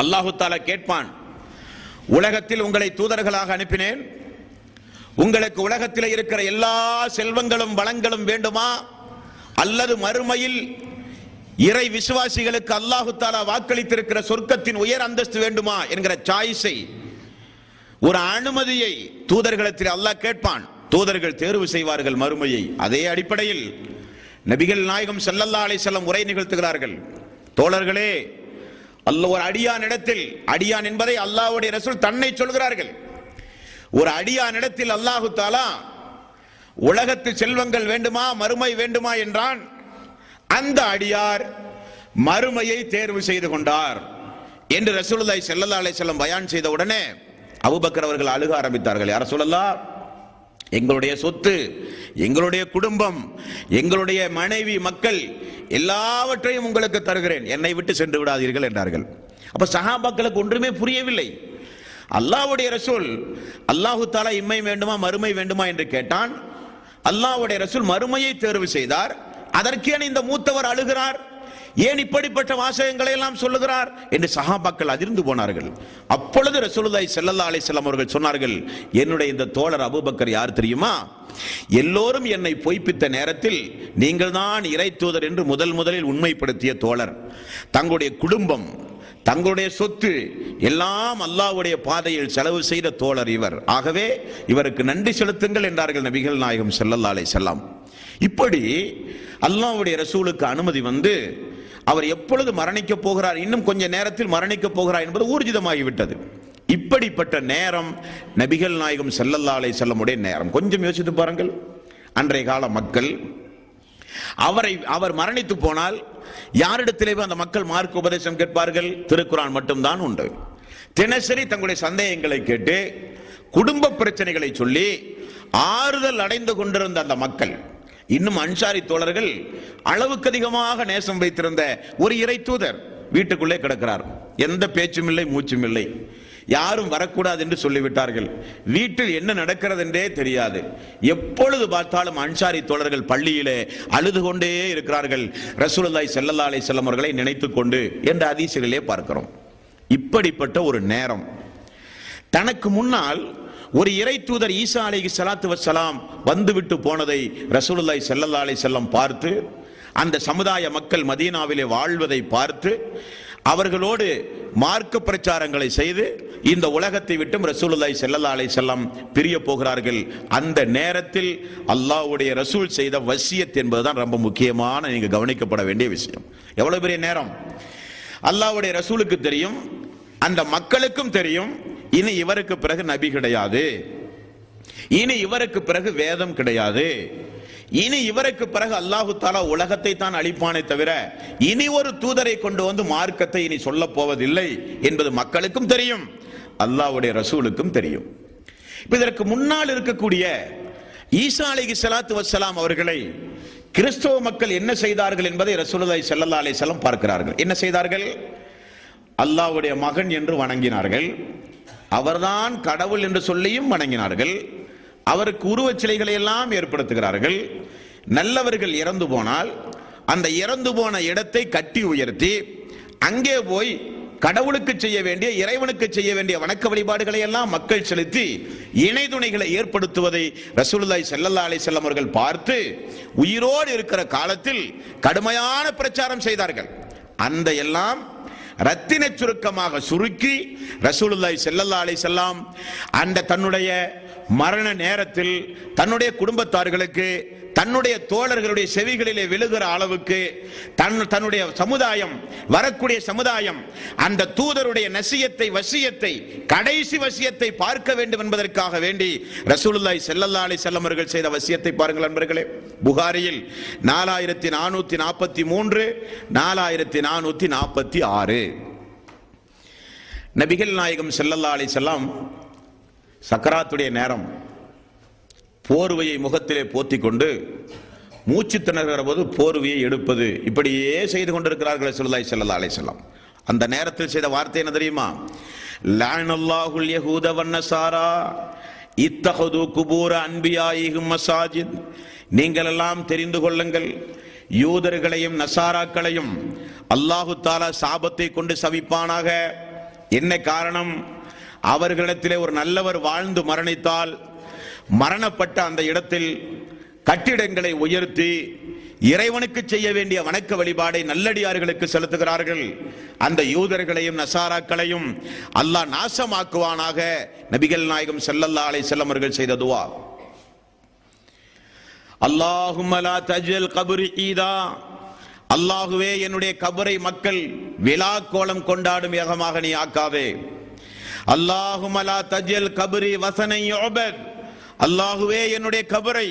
அல்லாஹு தஆலா கேட்பான், உலகத்தில் உங்களை தூதர்களாக அனுப்பினேன், உங்களுக்கு உலகத்தில் இருக்கிற எல்லா செல்வங்களும் வளங்களும் வேண்டுமா, அல்லது மறுமையில் இறை விசுவாசிகளுக்கு அல்லாஹு தஆலா வாக்களித்திருக்கிற சொர்க்கத்தின் உயர் அந்தஸ்து வேண்டுமா என்கிற சாய்ஸை, ஒரு அனுமதியை தூதர்களிடத்தில் அல்லாஹ் கேட்பான். தூதர்கள் தேர்வு செய்வார்கள் மறுமையை. அதே அடிப்படையில் நபிகள் நாயகம் ஸல்லல்லாஹு அலைஹி வஸல்லம் உரை நிகழ்த்துகிறார்கள். தோழர்களே, அல்லாஹ் ஒரு அடியான் இடத்தில், அடியான் என்பதை அல்லாஹ்வுடைய ரசூல் தன்னை சொல்கிறார்கள், ஒரு அடியான் இடத்தில் அல்லாஹு தஆலா உலகத்து செல்வங்கள் வேண்டுமா மறுமை வேண்டுமா என்றான். அந்த அடியார் மறுமையை தேர்வு செய்து கொண்டார் என்று ரசூலுல்லாஹி ஸல்லல்லாஹு அலைஹி வஸல்லம் பயான் செய்த உடனே அபூபக்கர் அவர்கள் அழுக ஆரம்பித்தார்கள். யா ரசூலல்லாஹ், எங்களுடைய சொத்து, எங்களுடைய குடும்பம், எங்களுடைய மனைவி, மக்கள் எல்லாவற்றையும் உங்களுக்கு தருகிறேன், என்னை விட்டு சென்று விடாதீர்கள் என்றார்கள். அப்ப சஹாபாக்களுக்கு ஒன்றுமே புரியவில்லை. அல்லாஹ்வுடைய ரசூல் அல்லாஹு தஆலா இம்மை வேண்டுமா மறுமை வேண்டுமா என்று கேட்டான். அல்லாஹ்வுடைய ரசூல் மறுமையை தேர்வு செய்தார். அதற்கேன் இந்த மூத்தவர் அழுகிறார், ஏன் இப்படிப்பட்ட வாசகங்களை எல்லாம் சொல்லுகிறார் என்று சஹாபாக்கள் அதிர்ந்து போனார்கள். அப்பொழுது ரசூலுல்லாஹி ஸல்லல்லாஹு அலைஹி வஸல்லம் அவர்கள் சொன்னார்கள், என்னுடைய இந்த தோழர் அபூபக்கர் யார் தெரியுமா? எல்லோரும் என்னை பொய்ப்பித்த நேரத்தில் நீங்கள் தான் இறை தூதர் என்று முதலில் உண்மைப்படுத்திய தோழர். தங்களுடைய குடும்பம், தங்களுடைய சொத்து எல்லாம் அல்லாஹ்வுடைய பாதையில் செலவு செய்த தோழர் இவர். ஆகவே இவருக்கு நன்றி செலுத்துங்கள் என்றார்கள் நபிகள் நாயகம் ஸல்லல்லாஹு அலைஹி வஸல்லம். இப்படி அல்லாஹ்வுடைய ரசூலுக்கு அனுமதி வந்து அவர் எப்பொழுது மரணிக்க போகிறார், இன்னும் கொஞ்ச நேரத்தில் மரணிக்க போகிறார் என்பது ஊர்ஜிதமாகிவிட்டது. இப்படிப்பட்ட நேரம் நபிகள் நாயகம் ஸல்லல்லாஹு அலைஹி வஸல்லம் உடைய நேரம். கொஞ்சம் யோசித்து பாருங்கள், அன்றைய கால மக்கள் அவர் மரணித்து போனால் யாரிடத்திலே அந்த மக்கள் மார்க்க உபதேசம் கேட்பார்கள்? திருக்குர்ஆன் மட்டும்தான் உண்டு. தினசரி தங்களுடைய சந்தேகங்களை கேட்டு குடும்ப பிரச்சனைகளை சொல்லி ஆறுதல் அடைந்து கொண்டிருந்த அந்த மக்கள், இன்னும் அன்சாரி தோழர்கள் அளவுக்கு அதிகமாக நேசம் வைத்திருந்த ஒரு இறை தூதர் வீட்டுக்குள்ளே கிடக்கிறார். எந்த பேச்சும் இல்லை, மூச்சும் இல்லை. யாரும் வரக்கூடாது என்று சொல்லிவிட்டார்கள். வீட்டில் என்ன நடக்கிறது என்றே தெரியாது. எப்பொழுது பார்த்தாலும் அன்சாரி தோழர்கள் பள்ளியிலே அழுது கொண்டே இருக்கிறார்கள், ரசூலுல்லாஹி ஸல்லல்லாஹு அலைஹி வஸல்லம் அவர்களை நினைத்துக் கொண்டு என்ற ஹதீஸிலே பார்க்கிறோம். இப்படிப்பட்ட ஒரு நேரம், தனக்கு முன்னால் ஒரு இறை தூதர் ஈசா அலைஹி ஸலாத்து வஸ்ஸலாம் வந்துவிட்டு போனதை ரசூலுல்லாஹி ஸல்லல்லாஹு அலைஹி வஸல்லம் பார்த்து, அந்த சமுதாய மக்கள் மதீனாவிலே வாழ்வதை பார்த்து, அவர்களோடு மார்க்க பிரச்சாரங்களை செய்து இந்த உலகத்தை விட்டும் ரசூலுல்லாஹி ஸல்லல்லாஹு அலைஹி வஸல்லம் பிரிய போகிறார்கள். அந்த நேரத்தில் அல்லாஹ்வுடைய ரசூல் செய்த வசியத் என்பதுதான் ரொம்ப முக்கியமான, நீங்க கவனிக்கப்பட வேண்டிய விஷயம். எவ்வளவு பெரிய நேரம்! அல்லாஹ்வுடைய ரசூலுக்கு தெரியும், அந்த மக்களுக்கும் தெரியும், இனி இவருக்கு பிறகு நபி கிடையாது, இனி இவருக்கு பிறகு வேதம் கிடையாது, இனி இவருக்கு பிறகு அல்லாஹு தஆலா உலகத்தை தான் அழிப்பானே தவிர இனி ஒரு தூதரை கொண்டு வந்து மார்க்கத்தை இனி சொல்ல போவதில்லை என்பது மக்களுக்கும் தெரியும், அல்லாஹ்வுடைய ரசூலுக்கும் தெரியும். இதற்கு முன்னால் இருக்கக்கூடிய ஈசா அலைஹி ஸலாத்து வஸ்ஸலாம் அவர்களை கிறிஸ்தவ மக்கள் என்ன செய்தார்கள் என்பதை ரசூலுல்லாஹி ஸல்லல்லாஹு அலைஹி வஸல்லம் பார்க்கிறார்கள். என்ன செய்தார்கள்? அல்லாஹ்வுடைய மகன் என்று வணங்கினார்கள், அவர்தான் கடவுள் என்று சொல்லியும் வணங்கினார்கள், அவருக்கு உருவச் சிலைகளை எல்லாம் ஏற்படுத்துகிறார்கள். நல்லவர்கள் இறந்து போனால் அந்த இறந்து போன இடத்தை கட்டி உயர்த்தி அங்கே போய் கடவுளுக்கு செய்ய வேண்டிய, இறைவனுக்கு செய்ய வேண்டிய வணக்க வழிபாடுகளை எல்லாம் மக்கள் செலுத்தி இணை துணைகளை ஏற்படுத்துவதை ரசூலுல்லாஹி ஸல்லல்லாஹு அலைஹி வஸல்லம் அவர்கள் பார்த்து உயிரோடு இருக்கிற காலத்தில் கடுமையான பிரச்சாரம் செய்தார்கள். அந்த எல்லாம் ரத்தின சுருக்கமாக சுருக்கி ரசூலுல்லாஹி ஸல்லல்லாஹு அலைஹி வஸல்லம் அந்த தன்னுடைய மரண நேரத்தில் தன்னுடைய குடும்பத்தார்களுக்கு, தன்னுடைய தோழர்களுடைய செவிகளிலே விழுகிற அளவுக்கு தன்னுடைய சமுதாயம், வரக்கூடிய சமுதாயம் அந்த தூதருடைய நசியத்தை, வசியத்தை, கடைசி வசியத்தை பார்க்க வேண்டும் என்பதற்காக வேண்டி ரசூலுல்லாஹி ஸல்லல்லாஹு அலைஹி வஸல்லம் அவர்கள் செய்த வசியத்தை பாருங்கள் நண்பர்களே. புகாரியில் 4443, 4446 நபிகள் நாயகம் ஸல்லல்லாஹு அலைஹி வஸல்லம் சக்கராத்துடைய நேரம், போர்வையை முகத்திலே போத்திக் கொண்டு மூச்சு திணறுகிற போது போர்வையை எடுப்பது, இப்படியே செய்து கொண்டிருக்கிறார்கள் ரசூலுல்லாஹி ஸல்லல்லாஹு அலைஹி வஸல்லம். அந்த நேரத்தில் செய்த வார்த்தை என்ன தெரியுமா? லஅனல்லாஹுல் யஹூத வன்னஸாரா இத்தஹது குபூர அன்பியாயிஹிம் மசாஜித். நீங்கள் எல்லாம் தெரிந்து கொள்ளுங்கள், யூதர்களையும் நசாராக்களையும் அல்லாஹு தஆலா சாபத்தை கொண்டு சபிப்பானாக. என்ன காரணம்? அவர்களிடத்திலே ஒரு நல்லவர் வாழ்ந்து மரணித்தால் மரணப்பட்ட அந்த இடத்தில் கட்டிடங்களை உயர்த்தி இறைவனுக்கு செய்ய வேண்டிய வணக்க வழிபாடை நல்லடியார்களுக்கு செலுத்துகிறார்கள். அந்த யூதர்களையும் நசாராக்களையும் அல்லாஹ் நாசமாக்குவானாக. நபிகள் நாயகம் ஸல்லல்லாஹு அலைஹி வஸல்லம் அவர்கள் செய்த துஆ, அல்லாஹும்ம லா தஜ்அல் கப்ரி ஈதா. அல்லாஹுவே, என்னுடைய கபரை மக்கள் விழா கோலம் கொண்டாடும் ஏகமாக நீ ஆக்காதே. அல்லாஹும்ம லா தஜ்அல் கப்ரி வஸனை யுபத். அல்லாஹுவே, என்னுடைய கபரை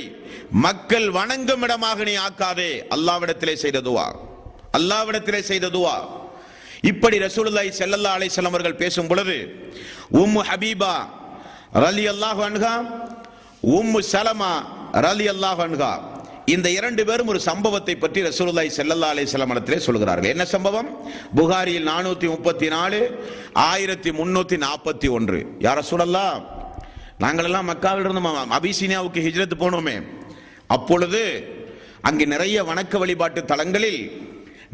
மக்கள் வணங்கும் இடமாக நீ ஆக்காதே. அல்லாஹ்விடத்திலே செய்த துஆ, அல்லாஹ்விடத்திலே செய்த துஆ. இப்படி ரசூலுல்லாஹி ஸல்லல்லாஹு அலைஹி வஸல்லம் அவர்கள் பேசும் பொழுது உம்மு ஹபீபா ரலியல்லாஹு அன்ஹா, உம்மு சலமா ரலியல்லாஹு அன்ஹா, இந்த இரண்டு பேரும் ஒரு சம்பவத்தை பற்றி ரசூலுல்லாஹி ஸல்லல்லாஹு அலைஹி வஸல்லம் இடத்திலே சொல்கிறார்கள். என்ன சம்பவம்? புகாரியில் 434, 1341. யா ரசூலல்லாஹ், நாங்கள் எல்லாம் மக்காவில் இருந்து அபிசீனியாவுக்கு ஹிஜ்ரத் போனோமே, அப்பொழுது அங்கு நிறைய வணக்க வழிபாட்டு தலங்களில்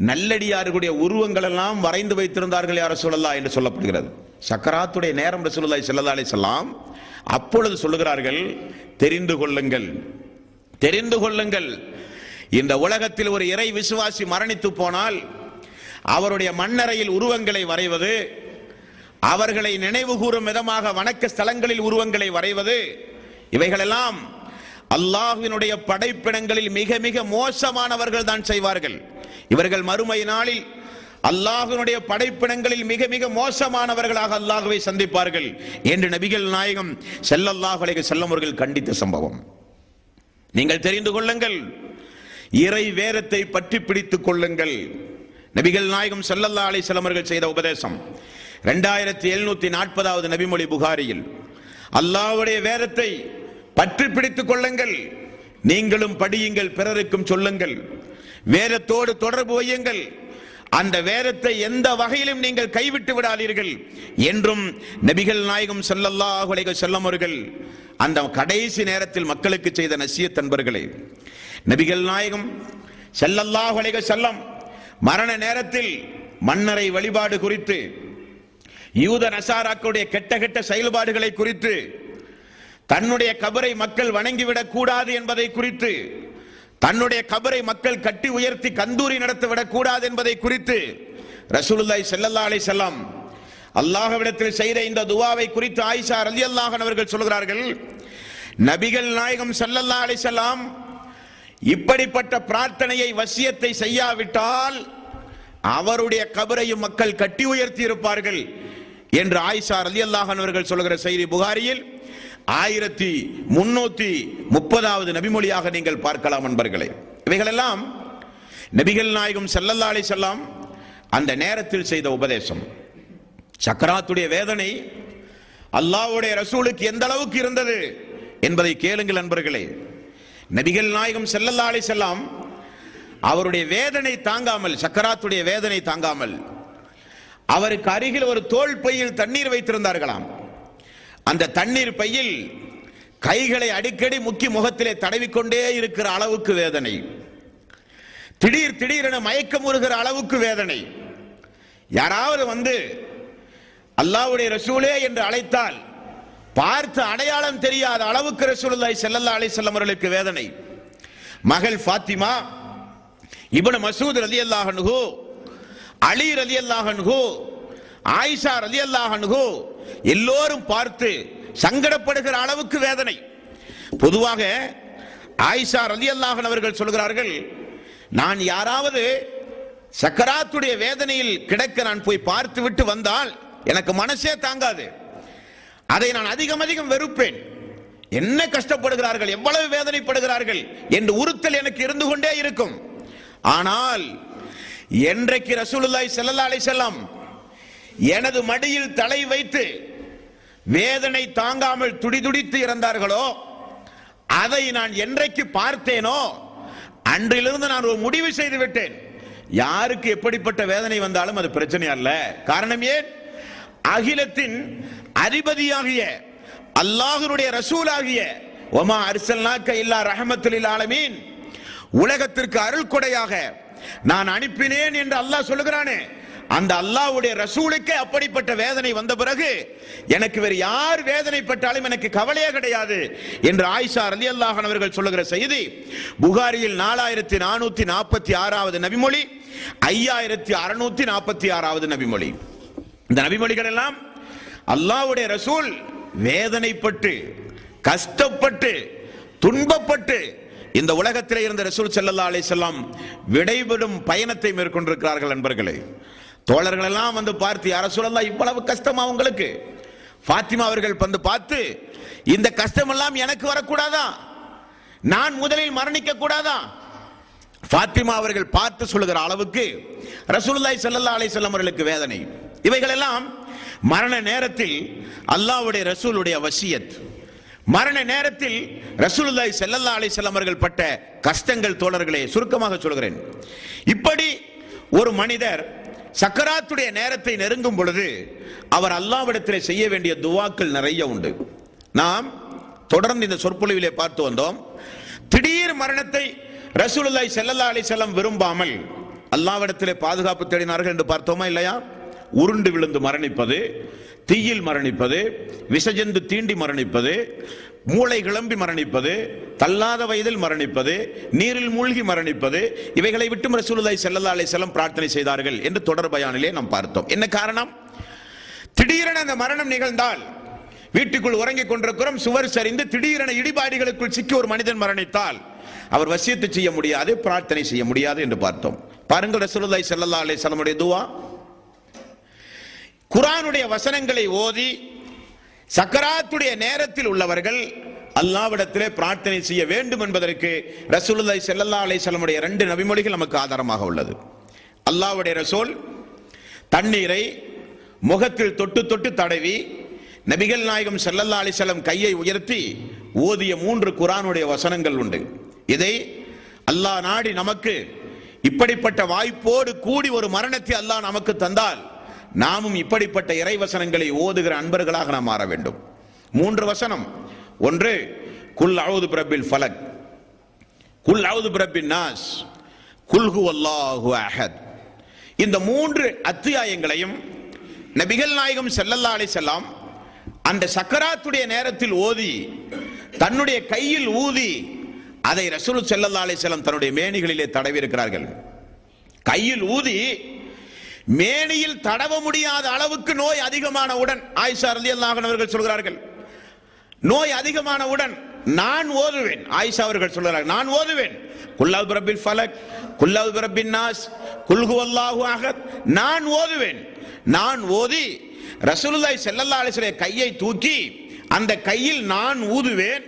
நல்லடியார்களுடைய உருவங்கள் எல்லாம் வரைந்து வைத்திருந்தார்கள் யா ரசூலல்லாஹ் என்று சொல்லப்படுகிறது. சக்கராத்துடைய நேரம் ரசூலுல்லாஹி ஸல்லல்லாஹு அலைஹி வஸல்லம் அப்பொழுது சொல்லுகிறார்கள், தெரிந்து கொள்ளுங்கள், தெரிந்து கொள்ளுங்கள், இந்த உலகத்தில் ஒரு இறை விசுவாசி மரணித்து போனால் அவருடைய மண்ணறையில் உருவங்களை வரைவது, அவர்களை நினைவு கூறும் விதமாக வணக்க ஸ்தலங்களில் உருவங்களை வரைவது, இவைகளெல்லாம் அல்லாஹ்வினுடைய படைப்பிடங்களில் மிக மிக மோசமானவர்கள் தான் செய்வார்கள். இவர்கள் மறுமை நாளில் அல்லாஹ்வினுடைய படைப்பிடங்களில் மிக மிக மோசமானவர்களாக அல்லாஹ்வை சந்திப்பார்கள் என்று நபிகள் நாயகம் ஸல்லல்லாஹு அலைஹி வஸல்லம் அவர்கள் கண்டித்த சம்பவம். நீங்கள் தெரிந்து கொள்ளுங்கள், இறை வேதத்தை பற்றி பிடித்துக் கொள்ளுங்கள். நபிகள் நாயகம் ஸல்லல்லாஹு அலைஹி வஸல்லம் அவர்கள் செய்த உபதேசம் 2740வது நபிமொழி புகாரியில் அல்லாஹ்வுடைய வேதத்தை பற்றி பிடித்துக் கொள்ளுங்கள், நீங்களும் படியுங்கள், பிறருக்கும் சொல்லுங்கள், வேதத்தோடு தொடர்பு வையுங்கள், அந்த வேதத்தை எந்த வகையிலும் நீங்கள் கைவிட்டு விடாதீர்கள் என்றும் நபிகள் நாயகம் ஸல்லல்லாஹு அலைஹி வஸல்லம் அவர்கள் அந்த கடைசி நேரத்தில் மக்களுக்கு செய்த நசியத். அன்பர்களே, நபிகள் நாயகம் ஸல்லல்லாஹு அலைஹி வஸல்லம் மரண நேரத்தில் மன்னரை வழிபாடு குறித்து, யூத நசாராக்களுடைய கெட்ட கெட்ட செயல்பாடுகளை குறித்து, தன்னுடைய கபரை மக்கள் வணங்கிவிடக் கூடாது என்பதை குறித்து, தன்னுடைய கபரை மக்கள் கட்டி உயர்த்தி கந்தூரி நடத்திவிடக் கூடாது என்பதை குறித்து ரசூலுல்லாஹி ஸல்லல்லாஹு அலைஹி வஸல்லம் அல்லாஹ்விடத்தில் செய்த இந்த துஆவை குறித்து ஆயிஷா ரலியல்லாஹு அன்ஹா அவர்கள் சொல்கிறார்கள், நபிகள் நாயகம் ஸல்லல்லாஹு அலைஹி வஸல்லம் இப்படிப்பட்ட பிரார்த்தனையை வசியத்தை செய்யாவிட்டால் அவருடைய கபரையும் மக்கள் கட்டி உயர்த்தி இருப்பார்கள் என்று ஆயிஷா ரலியல்லாஹு அன்ஹா அவர்கள் சொல்கிற செய்தி புகாரியில் 1330வது நபிமொழியாக நீங்கள் பார்க்கலாம். அன்பர்களே, இவைகளெல்லாம் நபிகள் நாயகம் ஸல்லல்லாஹு அலைஹி வஸல்லம் அந்த நேரத்தில் செய்த உபதேசம். சக்கராத்துடைய வேதனை அல்லாஹ்வுடைய ரசூலுக்கு எந்த அளவுக்கு இருந்தது என்பதை கேளுங்கள் அன்பர்களே. நபிகள் நாயகம் ஸல்லல்லாஹு அலைஹி வஸல்லம் அவருடைய வேதனை தாங்காமல், சக்கராத்துடைய வேதனை தாங்காமல் அவருக்கு அருகில் ஒரு தோல் பையில் தண்ணீர் வைத்திருந்தார்களாம். அந்த தண்ணீர் பையில் கைகளை அடிக்கடி முக்கி முகத்திலே தடவிக்கொண்டே இருக்கிற அளவுக்கு வேதனை, திடீர் திடீரென மயக்கம் வருகிற அளவுக்கு வேதனை. யாராவது வந்து அல்லாஹ்வுடைய ரசூலே என்று அழைத்தால் பார்த்து அடையாளம் தெரியாத அளவுக்கு ரசூலுல்லாஹி ஸல்லல்லாஹு அலைஹி வஸல்லம் அவர்களுக்கு வேதனை. மகள் ஃபாத்திமா, இப்னு மஸ்ஊத் ரலியல்லாஹு அன்ஹு, அலி ரலியல்லாஹு அன்ஹு, ஆயிஷா ரலியல்லாஹு அன்ஹு எல்லோரும் பார்த்து சங்கடப்படுகிற அளவுக்கு வேதனை. பொதுவாக ஆயிஷா ரலியல்லாஹு அன்ஹா அவர்கள் சொல்கிறார்கள், நான் யாராவது சக்கராத்துடைய வேதனையில் கிடக்க நான் போய் பார்த்து விட்டு வந்தால் எனக்கு மனசே தாங்காது, அதை நான் அதிகம் அதிகம் வெறுப்பேன். என்ன கஷ்டப்படுகிறார்கள், எவ்வளவு வேதனைப்படுகிறார்கள் என்று உறுத்தல் எனக்கு இருந்து கொண்டே இருக்கும். ஆனால் என்றைக்கு ரசூலுல்லாஹி ஸல்லல்லாஹு அலைஹி வஸல்லம் எனது மடியில் தலை வைத்து வேதனை தாங்காமல் துடிதுடித்து இறந்தார்களோ, அதை நான் என்றைக்கு பார்த்தேனோ அன்றிலிருந்து நான் ஒரு முடிவு செய்து விட்டேன், யாருக்கு எப்படிப்பட்ட வேதனை வந்தாலும் அது பிரச்சனை அல்ல. காரணம் ஏன்? அகிலத்தின் அதிபதியாகிய அல்லாஹ்வுடைய ரசூலாகிய வமா அர்ஸல்நாக இல்லா ரஹ்மத்துல் லில் ஆலமீன், உலகத்திற்கு அருள் கொடையாக நான் அனுப்பினேன் என்று அல்லாஹ் சொல்லுகிறானே, அந்த அல்லாஹ்வுடைய ரசூலுக்கே அப்படிப்பட்ட வேதனை வந்த பிறகு எனக்கு வேறு யார் வேதனைப்பட்டாலும் எனக்கு கவலையே கிடையாது என்று ஆயிஷா ரலியல்லாஹு அன்ஹா அவர்கள் சொல்லுகிற செய்தி புகாரியில் 4446வது நபிமொழி, 5646வது நபிமொழி. இந்த நபிமொழிகள் எல்லாம் அல்லாஹ்வுடைய ரசூல் வேதனைப்பட்டு, கஷ்டப்பட்டு, துன்பப்பட்டு இந்த உலகத்திலே இருந்த ரசூல் ஸல்லல்லாஹு அலைஹி வஸல்லம் விடைபெறும் பயணத்தை மேற்கொண்டிருக்கிறார்கள். நண்பர்களே, தோழர்கள் எல்லாம் வந்து பார்த்து, யா ரசூலல்லாஹ் இவ்வளவு கஷ்டமா உங்களுக்கு? ஃபாத்திமா அவர்கள் வந்து பார்த்து, இந்த கஷ்டம் எல்லாம் எனக்கு வரக்கூடாதா? நான் முதலில் மரணிக்க கூடாதா? ஃபாத்திமா அவர்கள் பார்த்து சொல்லுகிற அளவுக்கு ரசூலுல்லாஹி ஸல்லல்லாஹு அலைஹி வஸல்லம் அவர்களுக்கு வேதனை. இவைகள் எல்லாம் மரண நேரத்தில் அல்லாஹ்வுடைய ரசூலுடைய வசியத். மரண நேரத்தில் ரசூலுல்லாஹி ஸல்லல்லாஹு அலைஹி வஸல்லம் அவர்கள் பட்ட கஷ்டங்கள் தோழர்களே சுருக்கமாக சொல்கிறேன். இப்படி ஒரு மனிதர் சக்கராத்துடைய நேரத்தை நெருங்கும் பொழுது அவர் அல்லாஹ்விடத்திலே செய்ய வேண்டிய துஆக்கள் நிறைய உண்டு. நாம் தொடர்ந்து இந்த சொற்பொழிவிலே பார்த்து வந்தோம். திடீர் மரணத்தை ரசூலுல்லாஹி ஸல்லல்லாஹு அலைஹி வஸல்லம் விரும்பாமல் அல்லாஹ்விடத்திலே பாதுகாப்பு தேடினார்கள் என்று பார்த்தோமா இல்லையா? உருண்டு விழுந்து மரணிப்பது, தீயில் மரணிப்பது, விஷஜந்து தீண்டி மரணிப்பது, மூளை கிளம்பி மரணிப்பது, தள்ளாத வயதில் மரணிப்பது, நீரில் மூழ்கி மரணிப்பது, இவைகளை விட்டு ரசூலுல்லாஹி ஸல்லல்லாஹு அலைஹி வஸல்லம் பிரார்த்தனை செய்தார்கள் என்று தொடர் பயானிலே நாம் பார்த்தோம். என்ன காரணம்? திடீரென அந்த மரணம் நிகழ்ந்தால், வீட்டுக்குள் உறங்கிக் கொண்டிருக்கிறோம், சுவர் சரிந்து திடீரென இடிபாடுகளுக்குள் சிக்கி ஒரு மனிதன் மரணித்தால் அவர் வசியத்து செய்ய முடியாது, பிரார்த்தனை செய்ய முடியாது என்று பார்த்தோம். பாருங்கள், ரசூலுல்லாஹி ஸல்லல்லாஹு அலைஹி வஸல்லம் உடைய துஆ, குர்ஆனுடைய வசனங்களை ஓதி சக்கராத்துடைய நேரத்தில் உள்ளவர்கள் அல்லாஹ்விடத்திலே பிரார்த்தனை செய்ய வேண்டும் என்பதற்கு ரசூலுல்லாஹி ஸல்லல்லாஹு அலைஹி வஸல்லம் உடைய 2 நபிமொழிகள் நமக்கு ஆதாரமாக உள்ளது. அல்லாஹ்வுடைய ரசூல் தண்ணீரை முகத்தில் தொட்டு தொட்டு தடவி நபிகள் நாயகம் ஸல்லல்லாஹு அலைஹி வஸல்லம் கையை உயர்த்தி ஓதிய 3 குர்ஆனுடைய வசனங்கள் உண்டு. இதை அல்லாஹ் நாடி நமக்கு இப்படிப்பட்ட வாய்ப்போடு கூடி ஒரு மரணத்தை அல்லாஹ் நமக்கு தந்தால் நாமும் இப்படிப்பட்ட இறைவசனங்களை ஓதுகிற அன்பர்களாக நாம் மாற வேண்டும். 3 வசனம். ஒன்று, குல் அஊது பிரப்பில் ஃபலக், குல் அஊது பிரப்பின் நாஸ், குல் ஹுவல்லாஹு அஹத். இந்த 3 அத்தியாயங்களையும் நபிகள் நாயகம் ஸல்லல்லாஹு அலைஹி வஸல்லம் அந்த சக்கராத்துடைய நேரத்தில் ஓதி தன்னுடைய கையில் ஊதி அதை ரசூல் ஸல்லல்லாஹு அலைஹி வஸல்லம் தன்னுடைய மேனிகளிலே தடவி இருக்கிறார்கள். கையில் ஊதி மேனியில் தடவ முடியாத அளவுக்கு நோய் அதிகமானவுடன் ஆயிஷா ரலியல்லாஹு அன்ஹா அவர்கள் சொல்கிறார்கள், நோய் அதிகமானவுடன் நான் ஓதுவேன். ஆயிஷா அவர்கள் சொல்கிறார்கள், நான் ஓதுவேன் குல் அஊது பிரப்பில் ஃபலக், குல் அஊது பிரப்பின் நாஸ், குல் ஹுவல்லாஹு அஹத். நான் ஓதுவேன். நான் ஓதி ரசூலுல்லாஹி ஸல்லல்லாஹு அலைஹி வஸல்லம் கையை தூக்கி அந்த கையில் நான் ஊதுவேன்,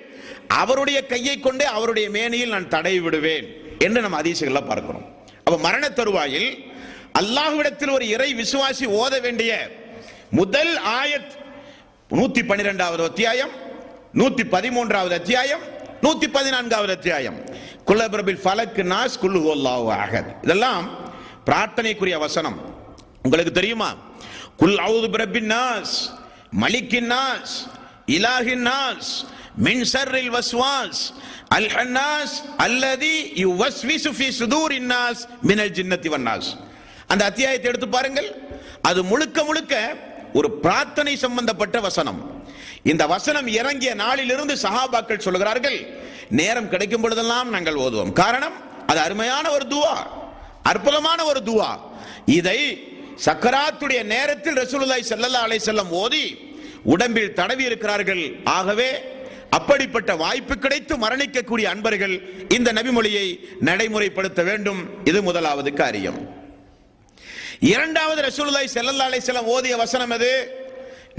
அவருடைய கையை கொண்டே அவருடைய மேனியில் நான் தடவி விடுவேன் என்று நம்ம ஹதீஸ்களை பார்க்கிறோம். அப்ப மரண தருவாயில் அல்லாஹ்விடத்தில் ஒரு இறை விசுவாசி ஓத வேண்டிய முதல் ஆயத் 112வது அத்தியாயம், 113வது அத்தியாயம், 114வது அத்தியாயம். குல் அஊது பிரப்பில் ஃபலக், நாஸ், குல் ஹுவல்லாஹு அஹத். இதெல்லாம் பிரார்த்தனைக்குரிய வசனம். உங்களுக்கு தெரியுமா? குல் அஊது பிரப்பின் நாஸ், மலிக்கின் நாஸ், இலாஹின் நாஸ், மின் ஷர்ரில் வஸ்வாஸ் அல் ஹன்னாஸ் அல்லதி யுவஸ்விசு ஃபீ சுதூரின் நாஸ் மினல் ஜின்னத்தி வன் நாஸ். அந்த அத்தியாயத்தை எடுத்து பாருங்கள். அது முழுக்க முழுக்க ஒரு பிரார்த்தனை சம்பந்தப்பட்ட வசனம். இந்த வசனம் இறங்கிய நாளிலிருந்து சஹாபாக்கள் சொல்கிறார்கள், நேரம் கிடைக்கும் பொழுதெல்லாம் நாங்கள் ஓதுவோம். காரணம், அது அருமையான ஒரு துஆ, அற்புதமான ஒரு துஆ. இதை சக்கராத்துடைய நேரத்தில் ரசூலுல்லாஹி ஸல்லல்லாஹு அலைஹி வஸல்லம் ஓதி உடம்பில் தடவி இருக்கிறார்கள். ஆகவே அப்படிப்பட்ட வாய்ப்பு கிடைத்து மரணிக்கக்கூடிய அன்பர்கள் இந்த நபிமொழியை நடைமுறைப்படுத்த வேண்டும். இது முதலாவது காரியம். இரண்டாவது, ரசூலுல்லாஹி ஸல்லல்லாஹு அலைஹி வஸல்லம் ஓதிய வசனம் எது?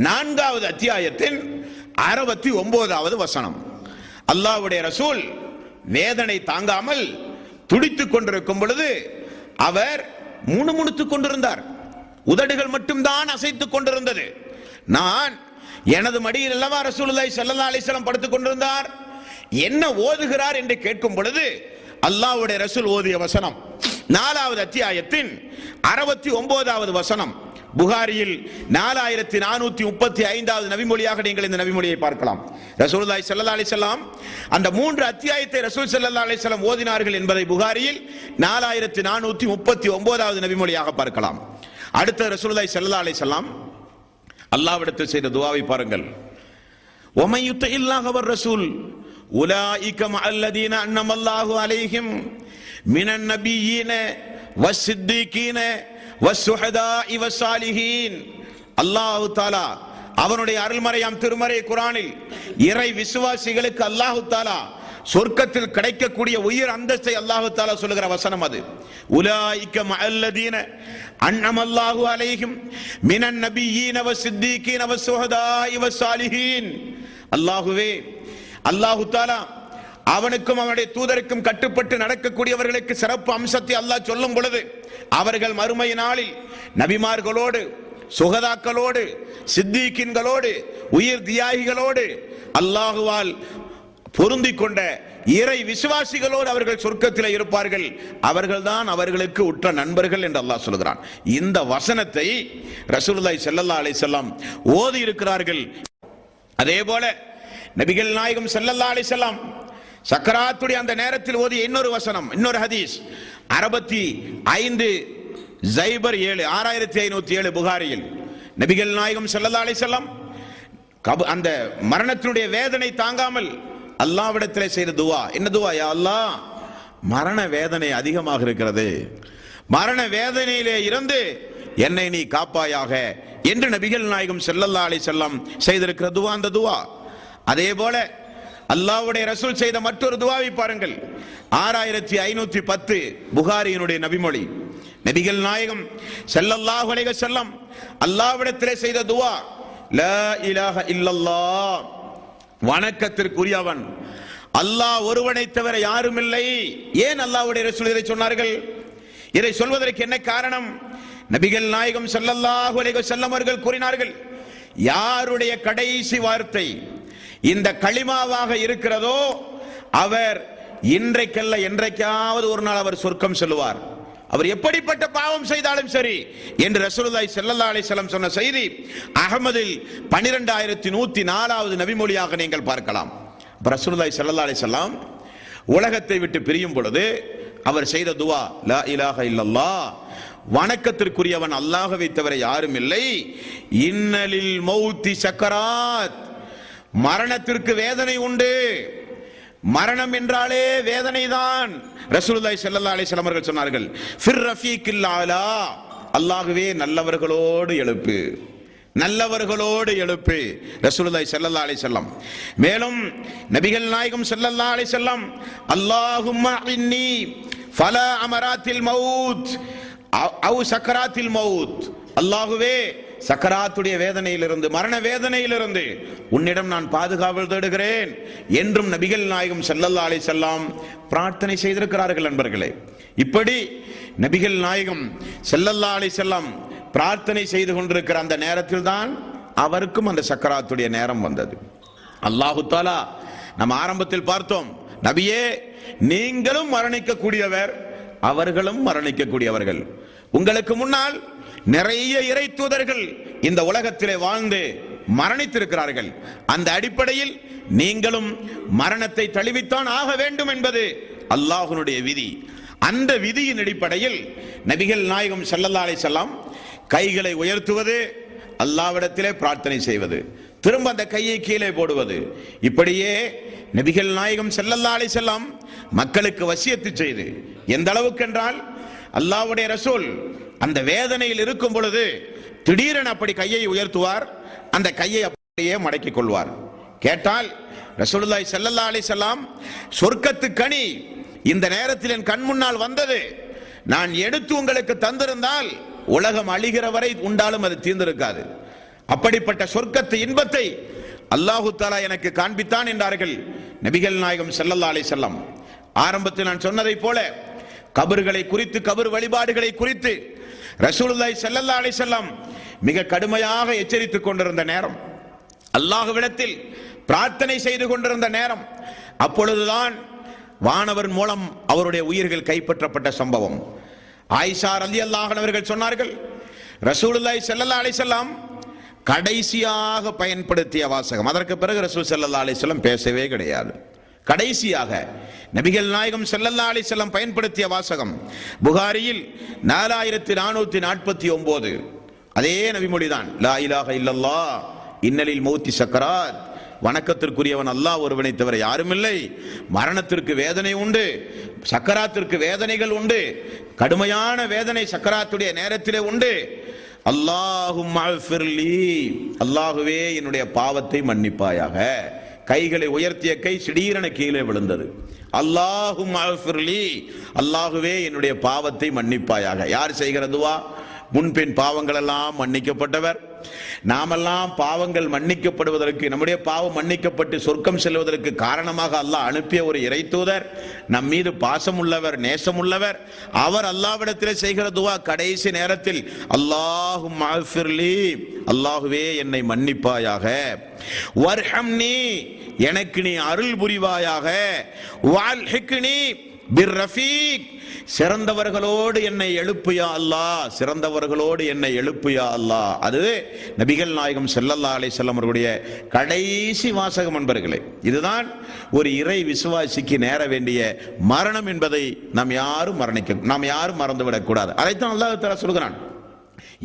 4வது அத்தியாயத்தின் 69வது வசனம். அல்லாஹ்வுடைய ரசூல் வேதனை தாங்காமல் துடித்துக் கொண்டிருக்கும் பொழுது அவர் முணுமுணுத்துக் கொண்டிருந்தார். உதடுகள் மட்டும்தான் அசைத்துக் கொண்டிருந்தது. நான் எனது மடியில் அல்லவா ரசூலுல்லாஹி ஸல்லல்லாஹு அலைஹி வஸல்லம் படுத்துக் கொண்டிருந்தார், என்ன ஓதுகிறார் என்று கேட்கும் பொழுது அல்லாஹ்வுடைய ரசூல் ஓதிய வசனம் 4வது அத்தியாயத்தின் 69வது வசனம். புகாரியில் 4435வது நபிமொழியாக நீங்கள் இந்த நபிமொழியை பார்க்கலாம். ரசூலுல்லாஹி ஸல்லல்லாஹு அலைஹி வஸல்லம் அந்த 3 அத்தியாயத்தை ரசூல் ஸல்லல்லாஹு அலைஹி வஸல்லம் ஓதினார்கள் என்பதை புகாரியில் 4439வது நபிமொழியாக பார்க்கலாம். அடுத்த ரசூலுல்லாஹி ஸல்லல்லாஹு அலைஹி வஸல்லம் அல்லாஹ்விடத்தில் செய்த துஆவை பாருங்கள். وَمَن يُطِعِ اللَّهَ وَالرَّسُولَ أُولَئِكَ مَعَ الَّذِينَ أَنْعَمَ اللَّهُ عَلَيْهِمْ مِنَ النَّبِيِّينَ وَالصِّدِّيقِينَ وَالشُّهَدَاءِ وَالصَّالِحِينَ. அல்லாஹ் தஆலா அவனுடைய அருள்மறையாம் திருமறை குர்ஆனில் இறை விசுவாசிகளுக்கு அல்லாஹ் தஆலா சொர்க்கத்தில் கிடைக்கக்கூடிய உயர் அந்தஸ்தை அல்லாஹ் தஆலா சொல்லுகிற வசனம் அது. உலாயிக மஅல்லதீன அன்அமல்லாஹு அலைஹிம் மினன் நபிய்யீன வஸ்ஸித்தீகீன வஸ்ஸுஹதாஇ வஸ்ஸாலிஹீன். அல்லாஹ்வே, அல்லாஹ் தஆலா அவனுக்கும் அவனுடைய தூதருக்கும் கட்டுப்பட்டு நடக்கக்கூடியவர்களுக்கு சிறப்பு அம்சத்தை அல்லாஹ் சொல்லும் பொழுது அவர்கள் மறுமை நாளில் நபிமார்களோடு, சுகதாக்களோடு, சித்தீக்கின்களோடு, உயிர் தியாகிகளோடு, அல்லாஹுவால் பொருந்திக் கொண்ட இறை விசுவாசிகளோடு அவர்கள் சொர்க்கத்தில் இருப்பார்கள். அவர்கள்தான் அவர்களுக்கு உற்ற நண்பர்கள் என்று அல்லாஹ் சொல்கிறான். இந்த வசனத்தை ரசூலுல்லாஹி ஸல்லல்லாஹு அலைஹி வஸல்லம் ஓதி இருக்கிறார்கள். அதே போல நபிகள் நாயகம் ஸல்லல்லாஹு அலைஹி வஸல்லம் சக்கராத்துடைய அந்த நேரத்தில் ஓதிய இன்னொரு வசனம், இன்னொரு ஹதீஸ் 6507 புகாரியில் நபிகள் நாயகம் ஸல்லல்லாஹு அலைஹி வஸல்லம் அந்த மரணத்தினுடைய வேதனை தாங்காமல் அல்லாஹ்விடத்தில் செய்த துஆ என்ன துஆ? யா அல்லாஹ், மரண வேதனை அதிகமாக இருக்கிறது, மரண வேதனையிலே இருந்து என்னை நீ காப்பாயாக என்று நபிகள் நாயகம் ஸல்லல்லாஹு அலைஹி வஸல்லம் செய்திருக்கிற துஆ அந்த துஆ. அதே போல அல்லாஹ்வுடைய ரசூல் செய்த மற்றொரு துஆவை பாருங்கள். 6510 புகாரியினுடைய நபிமொழி. நபிகள் நாயகம் ஸல்லல்லாஹு அலைஹி வஸல்லம் அல்லாஹ்விடத்திலே செய்த துஆ, லா இலாஹ இல்லல்லாஹ், வணக்கத்திற்குரியவன் அல்லாஹ் ஒருவனை தவிர யாரும் இல்லை. ஏன் அல்லாஹ்வுடைய ரசூல் இதை சொன்னார்கள்? இதை சொல்வதற்கு என்ன காரணம்? நபிகள் நாயகம் ஸல்லல்லாஹு அலைஹி வஸல்லம் அவர்கள் கூறினார்கள், யாருடைய கடைசி வார்த்தை இந்த களிமாவாக இருக்கிறதோ அவர் இன்றைக்கல்ல என்றைக்காவது ஒரு நாள் அவர் சொர்க்கம் செல்வார். அவர் எப்படிப்பட்ட பாவம் செய்தாலும் சரி என்று ரசூலுல்லாஹி ஸல்லல்லாஹு அலைஹி வஸல்லம் சொன்ன செய்தி அஹ்மதில் 12104வது நபிமொழியாக நீங்கள் பார்க்கலாம். ரசூலுல்லாஹி ஸல்லல்லாஹு அலைஹி வஸல்லம் உலகத்தை விட்டு பிரியும் பொழுது அவர் செய்த துவா லா இலாஹ இல்லல்லாஹ், வணக்கத்திற்குரியவன் அல்லாஹ்வை தவிர யாரும் இல்லை, இன்னலில் மௌத்தி சக்கராத், மரணத்திற்கு வேதனை உண்டு, மரணம் என்றாலே வேதனை தான். ரசூலுல்லாஹி ஸல்லல்லாஹு அலைஹி வஸல்லம் அவர்கள் சொன்னார்கள் ஃபிர் ரஃபீக்கில் ஆலா, அல்லாஹ்வே நல்லவர்களோடு எழுப்பு, நல்லவர்களோடு எழுப்பு. ரசூலுல்லாஹி ஸல்லல்லாஹு அலைஹி வஸல்லம் மேலும் நபிகள் நாயகம் ஸல்லல்லாஹு அலைஹி வஸல்லம் அல்லாஹும்ம இன்னி ஃபலா அமராத்தில் மவுத் அவ் சக்கராத்தில் மவுத், அல்லாஹ்வே சக்கராத்துடைய வேதனையிலிருந்து, மரண வேதனையிலிருந்து உன்னிடம் நான் பாதுகாவல் தேடுகிறேன் என்றும் நபிகள் நாயகம் ஸல்லல்லாஹு அலைஹி வஸல்லம் பிரார்த்தனை செய்திருக்கிறார்கள். நண்பர்களே, இப்படி நபிகள் நாயகம் ஸல்லல்லாஹு அலைஹி வஸல்லம் பிரார்த்தனை செய்து கொண்டிருக்கிற அந்த நேரத்தில் தான் அவருக்கும் அந்த சக்கராத்துடைய நேரம் வந்தது. அல்லாஹு தஆலா நம்ம ஆரம்பத்தில் பார்த்தோம், நபியே நீங்களும் மரணிக்கக்கூடியவர், அவர்களும் மரணிக்கக்கூடியவர்கள். உங்களுக்கு முன்னால் நிறைய இறை தூதர்கள் இந்த உலகத்திலே வாழ்ந்து மரணித்திருக்கிறார்கள். அந்த அடிப்படையில் நீங்களும் மரணத்தை தழுவித்தான் ஆக வேண்டும் என்பது அல்லாஹ்வுடைய விதி. அந்த விதியின் அடிப்படையில் நபிகள் நாயகம் ஸல்லல்லாஹு அலைஹி வஸல்லம் கைகளை உயர்த்துவது, அல்லாஹ்விடத்திலே பிரார்த்தனை செய்வது, திரும்ப அந்த கையை கீழே போடுவது, இப்படியே நபிகள் நாயகம் ஸல்லல்லாஹு அலைஹி வஸல்லம் மக்களுக்கு வசியத்து செய்து, எந்த அளவுக்கு என்றால் அல்லாஹ்வுடைய ரசூல் அந்த வேதனையில் இருக்கும் பொழுது திடீரென அப்படி கையை உயர்த்துவார், அந்த கையை அப்படியே மடக்கிக் கொள்வார். கேட்டால் ரசூலுல்லாஹி ஸல்லல்லாஹு அலைஹி வஸல்லம் சொர்க்கத்து கனி இந்த நேரத்தில் என் கண் முன்னால் வந்தது, நான் எடுத்து உங்களுக்கு தந்திருந்தால் உலகம் அழிகிற வரை உண்டாலும் அது தீர்ந்திருக்காது, அப்படிப்பட்ட சொர்க்கத்து இன்பத்தை அல்லாஹு தஆலா எனக்கு காண்பித்தான் என்றார்கள் நபிகள் நாயகம் ஸல்லல்லாஹு அலைஹி வஸல்லம். ஆரம்பத்தில் நான் சொன்னதை போல கபர்களை குறித்து, கபர் வழிபாடுகளை குறித்து ரசூலுல்லாஹி ஸல்லல்லாஹு அலைஹி வஸல்லம் மிக கடுமையாக எச்சரித்துக் கொண்டிருந்த நேரம், அல்லாஹ்விடத்தில் பிரார்த்தனை செய்து கொண்டிருந்த நேரம், அப்பொழுதுதான் வானவர் மூலம் அவருடைய உயிர்கள் கைப்பற்றப்பட்ட சம்பவம். ஆயிஷா ரலியல்லாஹு அன்ஹா அவர்கள் சொன்னார்கள், ரசூலுல்லாஹி ஸல்லல்லாஹு அலைஹி வஸல்லம் கடைசியாக பயன்படுத்திய வாசகம், அதற்கு பிறகு ரசூல் ஸல்லல்லாஹு அலைஹி வஸல்லம் பேசவே கிடையாது. கடைசியாக நபிகள் நாயகம் ஸல்லல்லாஹு அலைஹி வஸல்லம் பயன்படுத்திய வாசகம் புகாரியில் 4449, அதே நபிமொழிதான், லா இலாஹ இல்லல்லாஹ் இன்னலில் மௌத்தி சக்கராத், வணக்கத்திற்குரியவன் அல்லாஹ் ஒருவனை தவிர யாரும் இல்லை, மரணத்திற்கு வேதனை உண்டு, சக்கராத்திற்கு வேதனைகள் உண்டு, கடுமையான வேதனை சக்கராத்துடைய நேரத்திலே உண்டு. அல்லாஹும்ம அஃபிர்லி, அல்லாஹுவே என்னுடைய பாவத்தை மன்னிப்பாயாக. கைகளை உயர்த்திய கை திடீரென கீழே விழுந்தது. அல்லாஹும்ம அஃபிர்லி, அல்லாஹுவே என்னுடைய பாவத்தை மன்னிப்பாயாக. யார் செய்கிற துவா? முன்பின் பாவங்கள் எல்லாம் மன்னிக்கப்பட்டவர். நாமெல்லாம் பாவங்கள் மன்னிக்கப்படுவதற்கு, நம்முடைய பாவம் மன்னிக்கப்பட்டு சொர்க்கம் செல்வதற்கு காரணமாக அல்லாஹ் அனுப்பிய ஒரு இறை தூதர், நம் மீது பாசம் உள்ளவர், நேசம் உள்ளவர். அவர் அல்லாஹ்விடத்திலே செய்கிற துவா கடைசி நேரத்தில் அல்லாஹும்ம அஃபிர்லி, அல்லாஹுவே என்னை மன்னிப்பாயாக. வர்ஹம்னி, எனக்கு நீ அருள் புரிவாயாக. வல்ஹிக்னி பிர்ரஃபீக், சிறந்தவர்களோடு என்னை எழுப்புயா அல்லாஹ், சிறந்தவர்களோடு என்னை எழுப்புயா அல்லாஹ். அது நபிகள் நாயகம் ஸல்லல்லாஹு அலைஹி வஸல்லம் அவர்களுடைய கடைசி வாசகம். நண்பர்களே, இதுதான் ஒரு இறை விசுவாசிக்கு நேர வேண்டிய மரணம் என்பதை நாம் யாரும் மறந்துவிடக் கூடாது. அதைத்தான் அல்லாஹ் தஆலா சொல்கிறான்,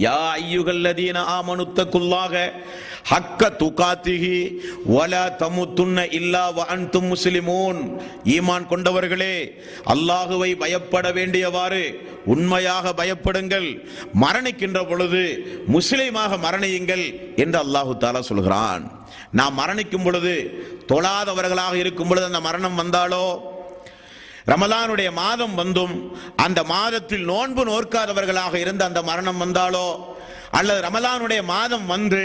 யா அய்யுஹல்லதீன ஆமனு தக்குல்லாஹ ஹக்க துகாத்திஹி வலா தமுத்துன்ன இல்லா வ அன்தும் முஸ்லிமூன், ஈமான் கொண்டவர்களே அல்லாஹுவை பயப்பட வேண்டியவாறு உண்மையாக பயப்படுங்கள், மரணிக்கின்ற பொழுது முஸ்லிமாக மரணியுங்கள் என்று அல்லாஹு தஆலா சொல்கிறான். நாம் மரணிக்கும் பொழுது தொழாதவர்களாக இருக்கும் பொழுது அந்த மரணம் வந்தாலோ, ரமலானுடைய மாதம் வந்தும் அந்த மாதத்தில் நோன்பு நோற்காதவர்களாக இருந்த அந்த மரணம் வந்தாலோ, அல்லது ரமலானுடைய மாதம் வந்து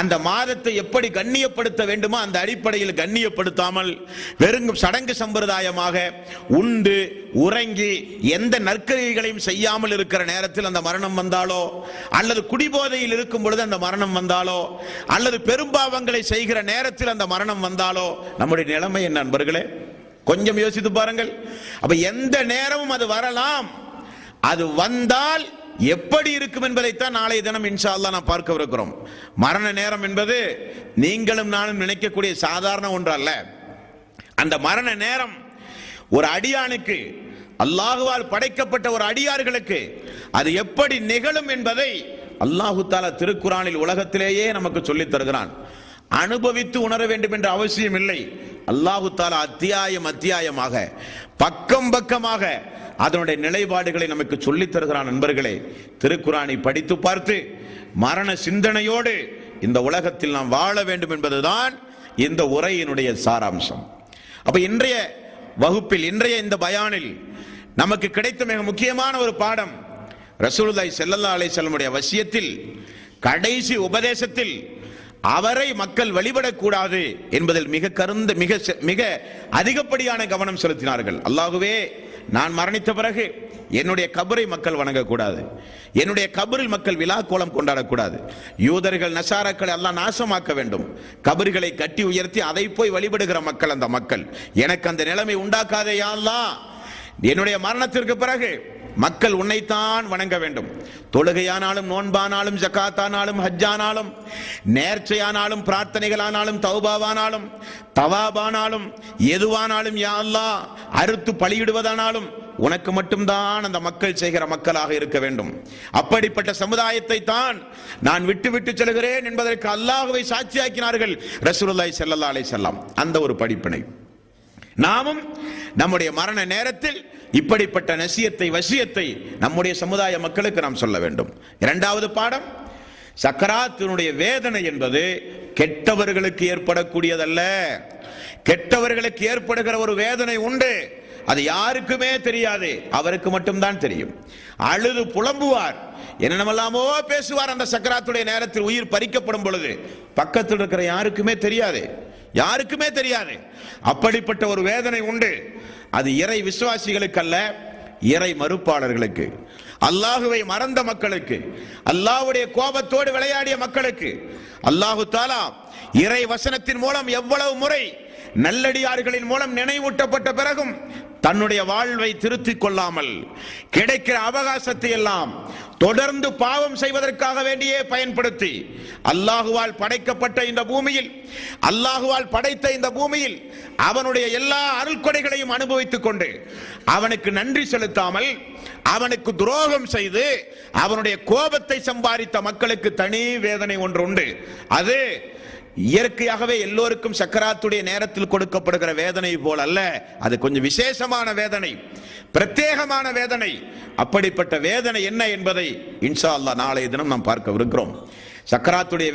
அந்த மாதத்தை எப்படி கண்ணியப்படுத்த வேண்டுமோ அந்த அடிப்படையில் கண்ணியப்படுத்தாமல் வெறும் சடங்கு சம்பிரதாயமாக உண்டு உறங்கி எந்த நற்கரிகளையும் செய்யாமல் இருக்கிற நேரத்தில் அந்த மரணம் வந்தாலோ, அல்லது குடிபோதையில் இருக்கும் பொழுது அந்த மரணம் வந்தாலோ, அல்லது பெரும்பாவங்களை செய்கிற நேரத்தில் அந்த மரணம் வந்தாலோ நம்முடைய நிலைமை என்ன நண்பர்களே? கொஞ்சம் யோசித்து பாருங்கள். அப்ப எந்த நேரமும் அது வரலாம். அது வந்தால் எப்படி இருக்கும் என்பதைத்தான் நாளைய தினம் இன்ஷா அல்லாஹ் நான் பார்க்க இருக்கிறோம். மரண நேரம் என்பது நீங்களும் நானும் நினைக்கக்கூடிய சாதாரண ஒன்று அல்ல. அந்த மரண நேரம் ஒரு அடியானுக்கு, அல்லாஹுவால் படைக்கப்பட்ட ஒரு அடியார்களுக்கு அது எப்படி நிகழும் என்பதை அல்லாஹு தஆலா திருக்குர்ஆனில் உலகத்திலேயே நமக்கு சொல்லித் தருகிறான். அனுபவித்து உணர வேண்டும் என்ற அவசியம் இல்லை. அல்லாஹு தஆலா அத்தியாயமாக பக்கம் பக்கமாக அதனுடைய நிலைப்பாடுகளை நமக்கு சொல்லித் தருகிறான். நண்பர்களே, திருக்குர்ஆனை படித்து பார்த்து மரண சிந்தனையோடு இந்த உலகத்தில் நாம் வாழ வேண்டும் என்பதுதான் இந்த உரையினுடைய சாராம்சம். அப்ப இன்றைய வகுப்பில், இன்றைய இந்த பயானில் நமக்கு கிடைத்த மிக முக்கியமான ஒரு பாடம், ரசூலுல்லாஹி ஸல்லல்லாஹு அலைஹி வஸல்லம் வசியத்தில் கடைசி உபதேசத்தில் அவரை மக்கள் வழிபடக்கூடாது என்பதில் மிக அதிகப்படியான கவனம் செலுத்தினார்கள். அல்லாஹ்வே, நான் மரணித்த பிறகு என்னுடைய கபரை மக்கள் வணங்கக்கூடாது, என்னுடைய கபரில் மக்கள் விழா கோலம் கொண்டாடக்கூடாது, யூதர்கள் நசாராக்களை அல்லாஹ் நாசமாக்க வேண்டும், கபர்களை கட்டி உயர்த்தி அதை போய் வழிபடுகிற மக்கள் அந்த மக்கள், எனக்கு அந்த நிலைமை உண்டாக்காதே யா அல்லாஹ். என்னுடைய மரணத்திற்கு பிறகு மக்கள் உன்னைத்தான் வணங்க வேண்டும். தொழுகையானாலும், நோன்பானாலும், ஜகாத்தானாலும், ஹஜ்ஜானாலும், நேர்ச்சையானாலும், பிரார்த்தனைகளானாலும், தௌபாவானாலும், தவாபானாலும், எதுவானாலும் யா அல்லாஹ், அறுத்து பலியிடுவதானாலும் உனக்கு மட்டும்தான் அந்த மக்கள் செய்கிற மக்களாக இருக்க வேண்டும். அப்படிப்பட்ட சமுதாயத்தை தான் நான் விட்டு விட்டு செல்கிறேன் என்பதற்கு அல்லாஹ்வை சாட்சியாக்கினார்கள் ரசூலுல்லாஹி ஸல்லல்லாஹு அலைஹி வஸல்லம். அந்த ஒரு படிப்பினை நாமும் நம்முடைய மரண நேரத்தில் இப்படிப்பட்ட வசியத்தை நம்முடைய சமுதாய மக்களுக்கு நாம் சொல்ல வேண்டும். இரண்டாவது பாடம், சக்கராத்தினுடைய வேதனை என்பது கெட்டவர்களுக்கு ஏற்படக்கூடியதல்ல. கெட்டவர்களுக்கு ஏற்படுகிற ஒரு வேதனை உண்டு, அது யாருக்குமே தெரியாது, அவருக்கு மட்டும்தான் தெரியும். அழுது புலம்புவார், என்னென்னமெல்லாமோ பேசுவார். அந்த சக்கராத்துடைய நேரத்தில் உயிர் பறிக்கப்படும் பொழுது பக்கத்தில் இருக்கிற யாருக்குமே தெரியாது, யாருக்குமே தெரியாது. அப்படிப்பட்ட ஒரு வேதனை உண்டு. அது இறை விசுவாசிகளுக்கு அல்ல, இறை மறுப்பாளர்களுக்கு, அல்லாஹுவை மறந்த மக்களுக்கு, அல்லாஹ்வுடைய கோபத்தோடு விளையாடிய மக்களுக்கு அல்லாஹு தஆலா இறை வசனத்தின் மூலம் எவ்வளவு முறை நல்லடியார்களின் மூலம் நினைவூட்டப்பட்ட பிறகும் தன்னுடைய வாழ்வை திருத்திக் கொள்ளாமல் கிடைக்கிற அவகாசத்தை எல்லாம் தொடர்ந்து பாவம் செய்வதற்காக வேண்டியே பயன்படுத்தி அல்லாஹுவால் படைக்கப்பட்ட இந்த பூமியில், அல்லாஹுவால் படைத்த இந்த பூமியில் அவனுடைய எல்லா அருள்கொடைகளையும் அனுபவித்துக் கொண்டு அவனுக்கு நன்றி செலுத்தாமல் அவனுக்கு துரோகம் செய்து அவனுடைய கோபத்தை சம்பாதித்த மக்களுக்கு தனி வேதனை ஒன்று உண்டு. அது இயற்கையாகவே எல்லோருக்கும் சக்கராத்துடைய நேரத்தில் கொடுக்கப்படுகிற வேதனை போல் அல்ல, அது கொஞ்சம் விசேஷமான வேதனை, பிரத்யேகமான வேதனை. அப்படிப்பட்ட வேதனை என்ன என்பதை இன்ஷா அல்லாஹ் நாளைய தினம் நாம் பார்க்க இருக்கிறோம். சக்கராத்துடைய